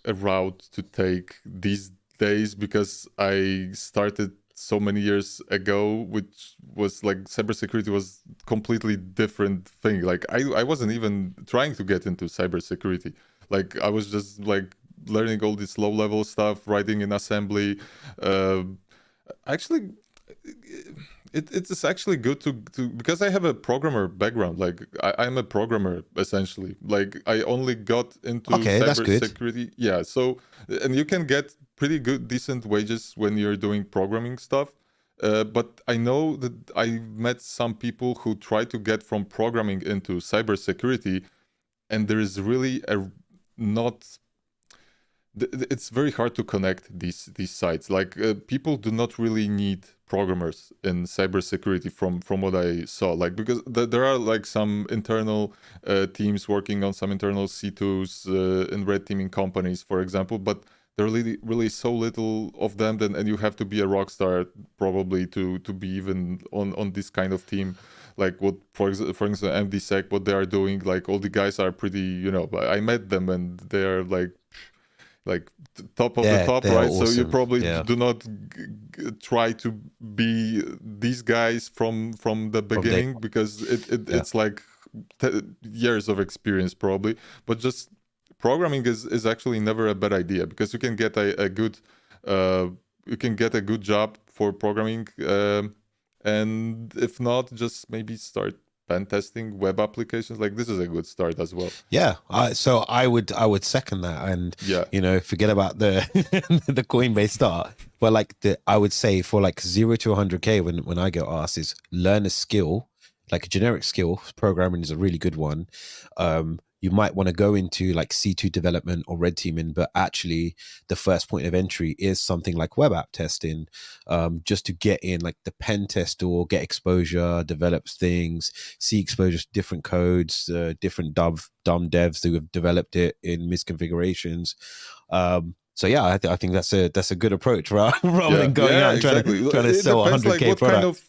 route to take these days, because I started so many years ago, which was like cybersecurity was completely different thing. Like I wasn't even trying to get into cybersecurity. Like I was just like learning all this low level stuff, writing in assembly. Actually, it's actually good to because I have a programmer background. Like I'm a programmer essentially. Like I only got into cybersecurity. Yeah. So and you can get pretty good decent wages when you're doing programming stuff. but I know that I met some people who try to get from programming into cybersecurity, and there is really not. It's very hard to connect these sides. Like people do not really need programmers in cybersecurity from what I saw. Like because there are like some internal teams working on some internal C2s in red teaming companies, for example, but there are really so little of them. Then and you have to be a rock star probably to be even on this kind of team. Like what for instance MDSec, what they are doing. Like all the guys are pretty, I met them and they are like top of the top, they're right? So you awesome. probably Yeah. do not try to be these guys from the day beginning, because Yeah. it's like years of experience probably. But just programming is actually never a bad idea, because you can get a good job for programming, and if not, just maybe start pen testing web applications. Like this is a good start as well. Yeah, so I would second that, and Yeah. forget about the the Coinbase start, but like I would say for like 0 to 100K, when I get asked, is learn a skill, like a generic skill. Programming is a really good one. You might want to go into like C2 development or red teaming, but actually the first point of entry is something like web app testing, just to get in like the pen test or get exposure, develop things, see exposure to different codes, different dumb devs who have developed it in misconfigurations. So yeah, I think that's a good approach, right? Rather than going out and trying exactly. to It sell a depends like 100K what kind product. of,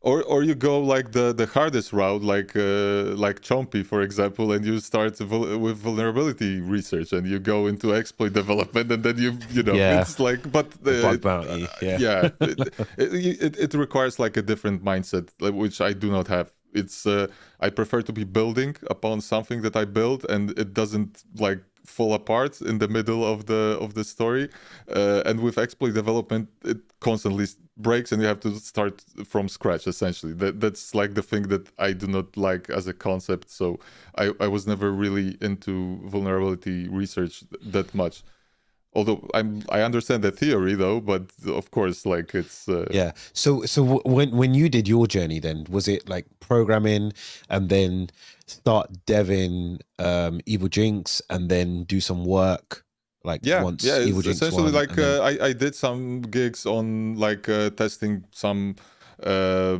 or you go like the hardest route, like Chompy, for example, and you start with vulnerability research, and you go into exploit development, and then Yeah, it's like, but bug bounty. Yeah, yeah, it requires like a different mindset, like, which I do not have. It's I prefer to be building upon something that I built, and it doesn't like fall apart in the middle of the story. And with exploit development, it constantly breaks, and you have to start from scratch. Essentially, that's like the thing that I do not like as a concept. So I was never really into vulnerability research that much. Although I understand the theory though, but of course, like it's yeah. So when you did your journey, then was it like programming and then start deving Evilginx and then do some work like yeah, once it's Evilginx essentially won, like and then I did some gigs on like testing uh,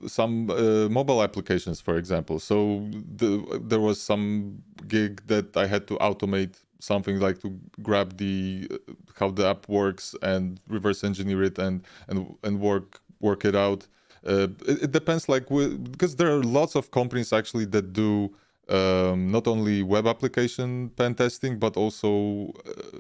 some mobile applications, for example. So there was some gig that I had to automate something, like to grab the how the app works and reverse engineer it and work it out. It depends, like because there are lots of companies actually that do not only web application pen testing, but also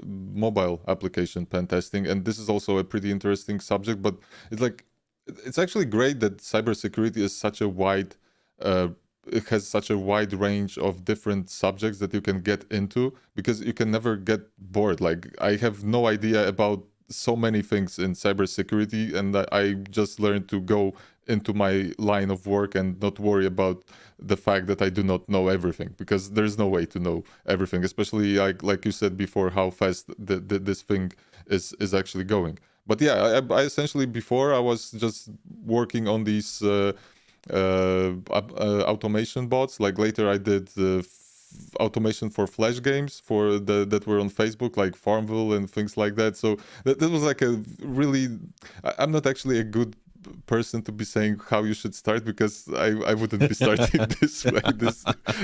mobile application pen testing. And this is also a pretty interesting subject, but it's like, it's actually great that cybersecurity is such a wide, it has such a wide range of different subjects that you can get into, because you can never get bored. Like I have no idea about so many things in cybersecurity, and I just learned to go into my line of work and not worry about the fact that I do not know everything, because there's no way to know everything, especially like you said before, how fast this thing is actually going. But yeah, I essentially, before I was just working on these automation bots. Like later I did automation for flash games for that were on Facebook, like Farmville and things like that. So that was like a really, I'm not actually a good person to be saying how you should start, because I wouldn't be starting this way.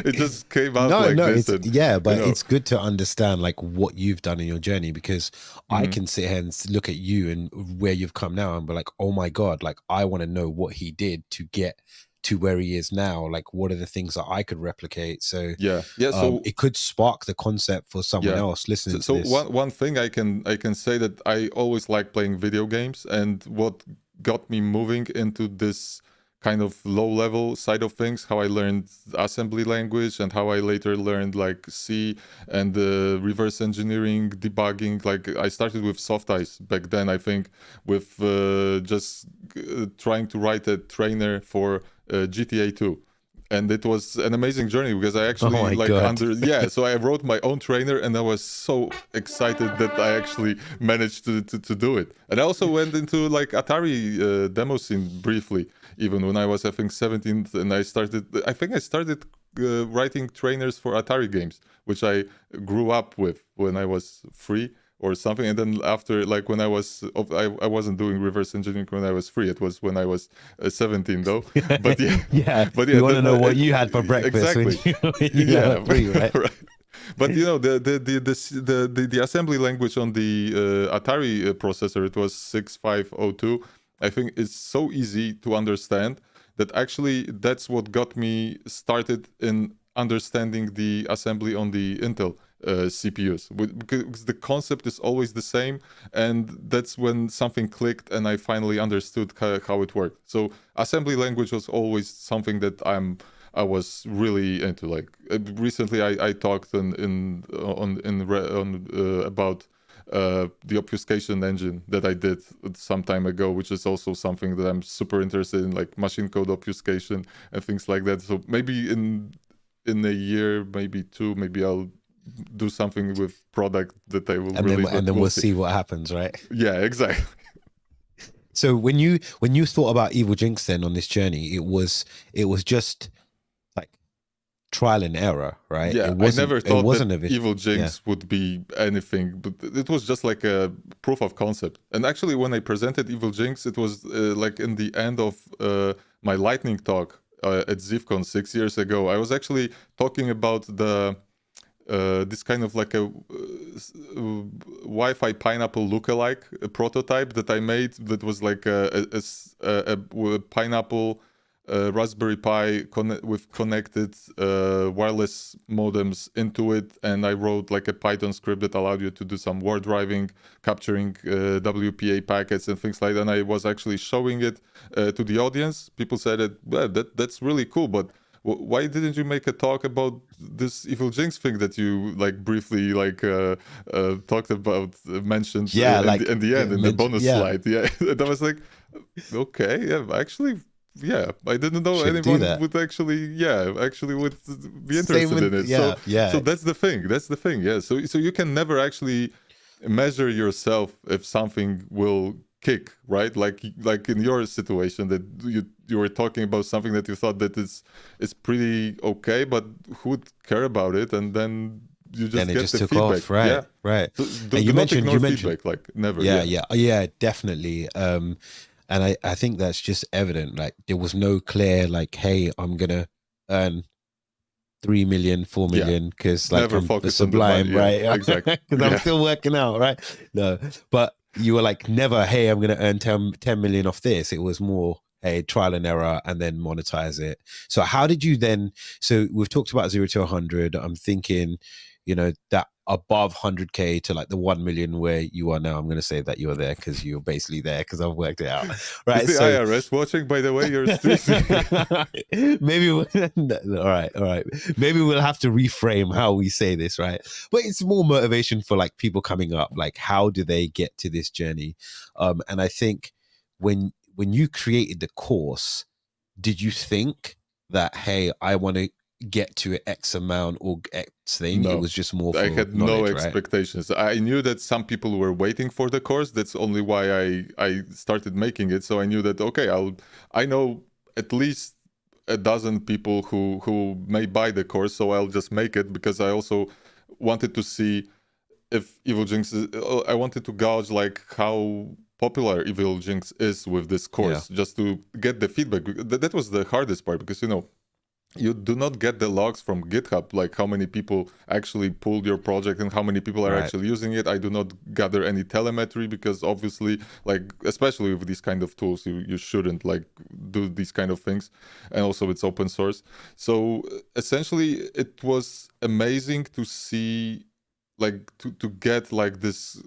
It just came out like this, it's, and yeah, but it's good to understand like what you've done in your journey, because I can sit here and look at you and where you've come now and be like, oh my god, like I want to know what he did to get to where he is now. Like what are the things that I could replicate? So yeah. So it could spark the concept for someone else listening so to this. one thing I can say, that I always like playing video games, and what got me moving into this kind of low level side of things, how I learned assembly language, and how I later learned like C and reverse engineering, debugging. Like I started with soft ice back then, I think, with just trying to write a trainer for GTA 2. and it was an amazing journey because I actually my like God. so I wrote my own trainer, and I was so excited that I actually managed to do it. And I also went into like Atari demo scene briefly, even when I was I think 17, and I started writing trainers for Atari games, which I grew up with when I was free or something. And then after, like when I wasn't doing reverse engineering when I was free. It was when I was 17 though. But yeah, Yeah, but we yeah, want to know what you had for breakfast exactly. when you Yeah, were free, right? right. But you know the assembly language on the Atari processor, it was 6502. I think it's so easy to understand that actually that's what got me started in understanding the assembly on the Intel CPUs, because the concept is always the same, and that's when something clicked and I finally understood how it worked. So assembly language was always something that I was really into. Like recently, I talked about the obfuscation engine that I did some time ago, which is also something that I'm super interested in, like machine code obfuscation and things like that. So maybe in a year, maybe two, maybe I'll do something with product that I will release. And then we'll see what happens, right? Yeah, exactly. So when you thought about Evilginx then on this journey, it was just like trial and error, right? Yeah, It wasn't, I never thought that yeah. Evilginx would be anything, but it was just like a proof of concept. And actually, when I presented Evilginx, it was like in the end of my lightning talk at ZivCon 6 years ago. I was actually talking about this kind of like a Wi-Fi pineapple lookalike prototype that I made. That was like a pineapple Raspberry Pi with connected wireless modems into it, and I wrote like a Python script that allowed you to do some word driving, capturing WPA packets and things like that. And I was actually showing it to the audience. People said well, that's really cool, but why didn't you make a talk about this Evilginx thing that you like briefly like talked about, mentioned in the end in the bonus slide? Yeah, and I was like, okay, yeah, actually, yeah, I didn't know Should do anyone that. would actually would be interested in it. So that's the thing. Yeah. So you can never actually measure yourself if something will kick, right? Like in your situation that you were talking about something that you thought that is pretty okay, but who would care about it? And then you just then it get just the took feedback. off, right? Yeah. Right. So And do not ignore feedback, like never. Yeah, definitely. And I think that's just evident. Like there was no clear like, hey, I'm gonna earn 3 million, 4 million because like never I'm focus on the sublime, money. right? Yeah, exactly. Because I'm still working out, right? No, but you were like, never, hey, I'm gonna earn 10 million off this. It was more a trial and error and then monetize it. So how did you then, so we've talked about 0 to 100. I'm thinking, you know, that above 100K to like the 1 million where you are now. I'm going to say that you're there because you're basically there because I've worked it out, right? Is the IRS watching, by the way, your streams? Maybe all right, maybe we'll have to reframe how we say this, right? But it's more motivation for like people coming up, like how do they get to this journey? And I think when you created the course, did you think that, hey, I want to get to X amount or X thing? No, it was just more for I had knowledge, no right? expectations. I knew that some people were waiting for the course. That's only why I started making it. So I knew that, okay, I know at least a dozen people who may buy the course, so I'll just make it, because I also wanted to see if Evilginx is, I wanted to gauge like how popular Evilginx is with this course, just to get the feedback. That was the hardest part, because you do not get the logs from GitHub, like how many people actually pulled your project and how many people are actually using it. I do not gather any telemetry, because obviously, like especially with these kind of tools, you shouldn't like do these kind of things. And also it's open source. So essentially it was amazing to see, like to get like this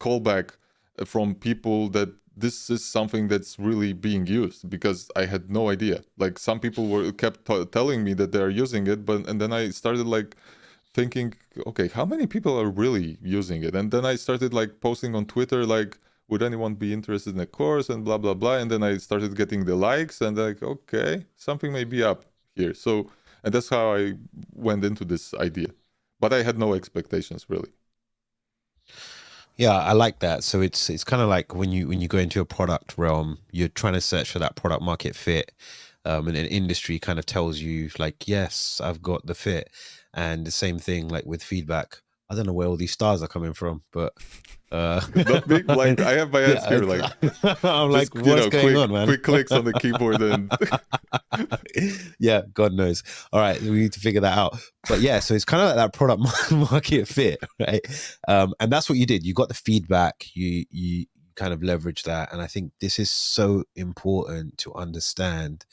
callback from people that this is something that's really being used, because I had no idea. Like some people kept telling me that they're using it, and then I started like thinking, okay, how many people are really using it? And then I started like posting on Twitter, like would anyone be interested in a course and blah blah blah. And then I started getting the likes, and like, okay, something may be up here. So, and that's how I went into this idea, but I had no expectations really. Yeah, I like that. So it's kind of like when you go into a product realm, you're trying to search for that product market fit, and an industry kind of tells you like, yes, I've got the fit, and the same thing like with feedback. I don't know where all these stars are coming from, but Not big. Like I have my hands here, like I'm just, like, what's going on, man? Quick clicks on the keyboard and yeah, God knows. All right, we need to figure that out. But yeah, so it's kind of like that product market fit, right? And that's what you did. You got the feedback. You kind of leverage that, and I think this is so important to understand,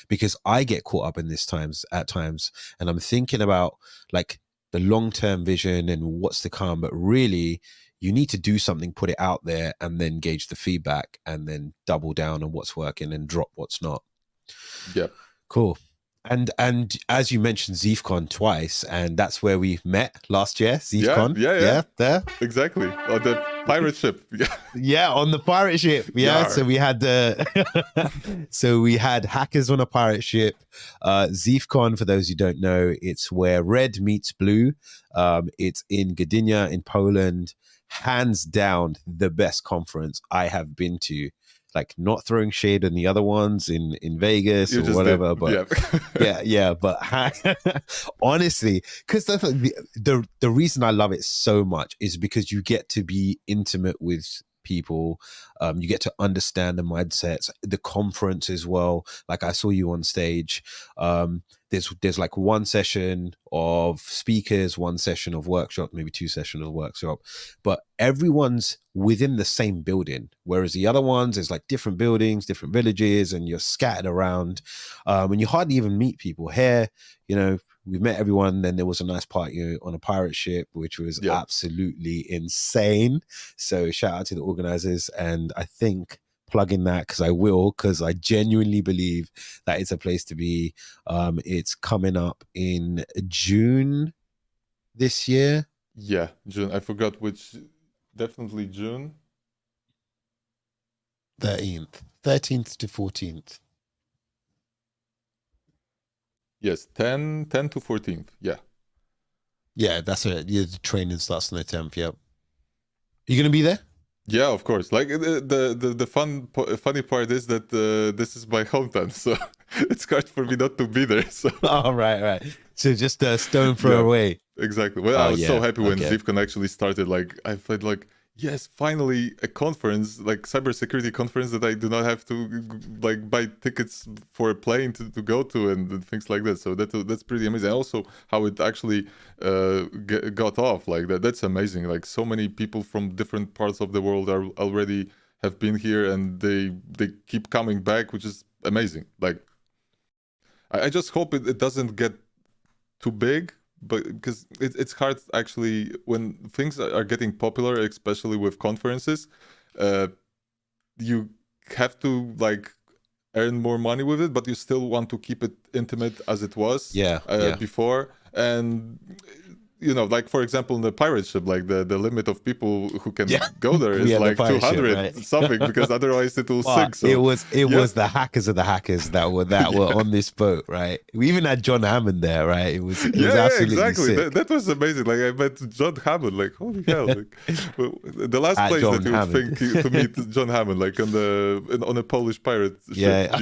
because I get caught up in this at times, and I'm thinking about like the long-term vision and what's to come, but really you need to do something, put it out there, and then gauge the feedback, and then double down on what's working and drop what's not. yeah. Cool. And as you mentioned ZeefCon twice, and that's where we met last year. ZeefCon. Yeah. There. Exactly. On the pirate ship. Yeah. Yeah, on the pirate ship. Yeah. Yar. So we had we had hackers on a pirate ship. ZeefCon, for those who don't know, it's where red meets blue. It's in Gdynia in Poland. Hands down the best conference I have been to. Like, not throwing shade on the other ones in Vegas or whatever, but yeah. But honestly, because the reason I love it so much is because you get to be intimate with people. You get to understand the mindsets, the conference as well. Like, I saw you on stage. There's like one session of speakers, one session of workshop, maybe two sessions of workshop, but everyone's within the same building. Whereas the other ones, there's like different buildings, different villages, and you're scattered around, and you hardly even meet people. Here, you know, we met everyone. Then there was a nice party on a pirate ship, which was absolutely insane. So shout out to the organizers, and I think plugging that because I genuinely believe that it's a place to be. It's coming up in June this year. Yeah, June. I forgot which. Definitely June. 13th to 14th. Yes, 10 to 14th. Yeah, that's it. Yeah, the training starts on the 10th. Yep. You gonna be there? Yeah, of course. Like the funny part is that this is my hometown, so it's hard for me not to be there. So. Oh, right. So just a stone throw away. Exactly. Well, I was so happy when ZeefCon actually started. Like, I felt like, yes, finally a conference, like cybersecurity conference, that I do not have to like buy tickets for a plane to go to and things like that. So that's pretty amazing. Also, how it actually got off like that. That's amazing. Like, so many people from different parts of the world are already have been here, and they keep coming back, which is amazing. Like, I just hope it doesn't get too big. But because it's hard actually when things are getting popular, especially with conferences, you have to like earn more money with it, but you still want to keep it intimate as it was before. And you know, like for example, in the pirate ship, like the limit of people who can go there is like 200 right? something, because otherwise it will sink. So it was the hackers of the hackers that were on this boat, right? We even had John Hammond there, right? It was absolutely exactly. sick. That was amazing. Like, I met John Hammond. Like, holy hell! Like, the last At place John that you would Hammond. think to meet John Hammond, like on a Polish pirate ship.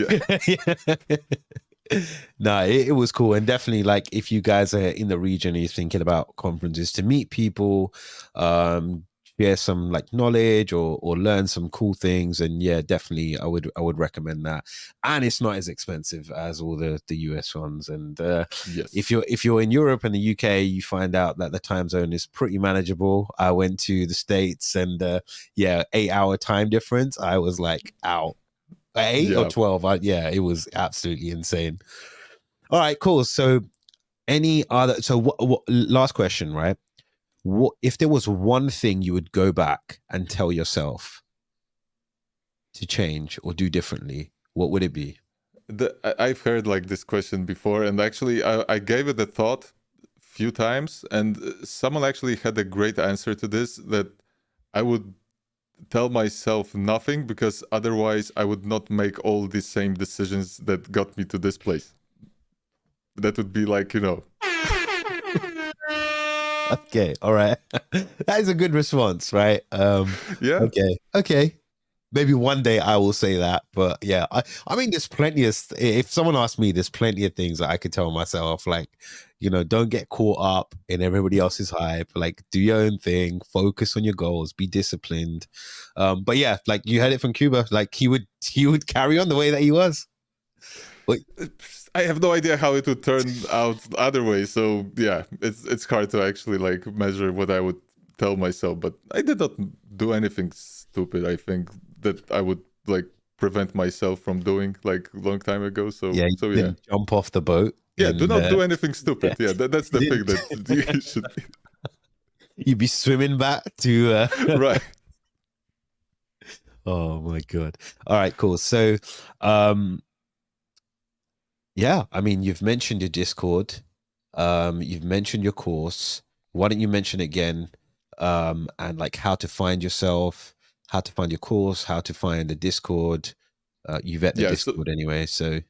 No, it was cool. And definitely, like, if you guys are in the region and you're thinking about conferences, to meet people, share some like knowledge or learn some cool things, and definitely I would recommend that. And it's not as expensive as all the US ones. And if you're in Europe and the UK, you find out that the time zone is pretty manageable. I went to the States, and 8-hour time difference. I was like, ow. 8 or 12. It was absolutely insane. All right, cool. So what last question, right? What if there was one thing you would go back and tell yourself to change or do differently, what would it be? I've heard like this question before, and actually I gave it a thought a few times, and someone actually had a great answer to this, that I would tell myself nothing, because otherwise I would not make all the same decisions that got me to this place. That would be like, Okay, all right. That is a good response, right? yeah. Okay. Maybe one day I will say that, but yeah, I mean, there's plenty of. If someone asked me, there's plenty of things that I could tell myself, like, don't get caught up in everybody else's hype. Like, do your own thing, focus on your goals, be disciplined. But yeah, like you heard it from Kuba, like he would carry on the way that he was. But I have no idea how it would turn out other way. So yeah, it's hard to actually like measure what I would tell myself. But I did not do anything stupid. I think that I would like prevent myself from doing like a long time ago. So yeah, so you yeah. didn't jump off the boat. Yeah, do not do anything stupid. Yeah, that's the thing that you should be. You'd be swimming back to Right. Oh my god. All right, cool. So yeah, I mean, you've mentioned your Discord, you've mentioned your course. Why don't you mention it again? And like how to find yourself, how to find your course, how to find the Discord. You've at the Discord anyway, so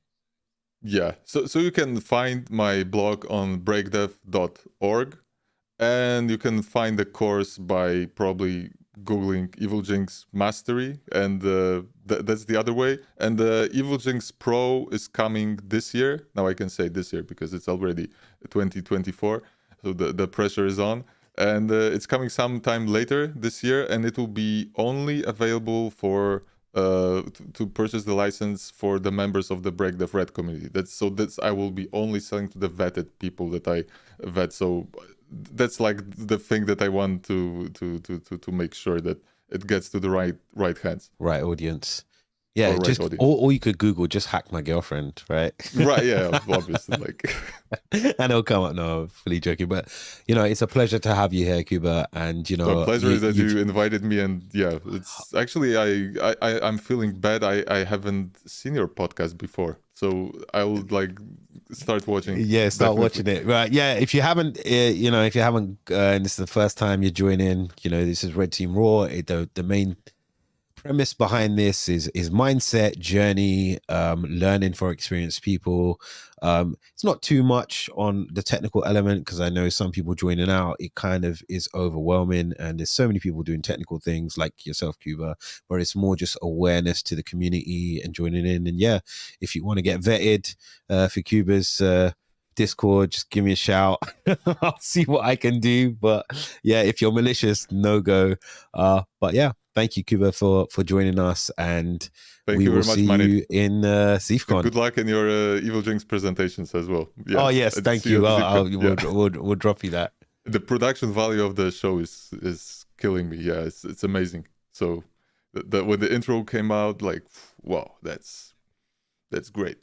yeah. So you can find my blog on breakdev.org, and you can find the course by probably googling Evilginx Mastery, and that's the other way. And the Evilginx Pro is coming this year. Now I can say this year because it's already 2024, so the pressure is on. And it's coming sometime later this year, and it will be only available for to purchase the license for the members of the BreakDev Red community. That's I will be only selling to the vetted people that I vet. So that's like the thing that I want to make sure that it gets to the right hands, right audience. Yeah, right just audience. or you could Google just hack my girlfriend, right? Right, yeah, obviously, like. And it'll come up. No, fully joking, but it's a pleasure to have you here, Kuba. And The pleasure is that you invited me, and yeah, it's actually I'm feeling bad. I haven't seen your podcast before, so I would like start watching. Yeah, start definitely. watching it. Right. Yeah. If you haven't, and this is the first time you're joining, this is Red Team Raw. The main premise behind this is mindset, journey, learning for experienced people. It's not too much on the technical element, because I know some people joining out, it kind of is overwhelming, and there's so many people doing technical things like yourself, Kuba, where it's more just awareness to the community and joining in. And yeah, if you want to get vetted for Kuba's Discord, just give me a shout. I'll see what I can do. But yeah, if you're malicious, no go. But yeah, thank you, Kuba, for joining us, and we will see you in CFCon. Good luck in your Evilginx presentations as well. Yeah, oh yes, thank you. We'll drop you that. The production value of the show is killing me. Yeah, it's amazing. So when the intro came out, like, wow, that's great.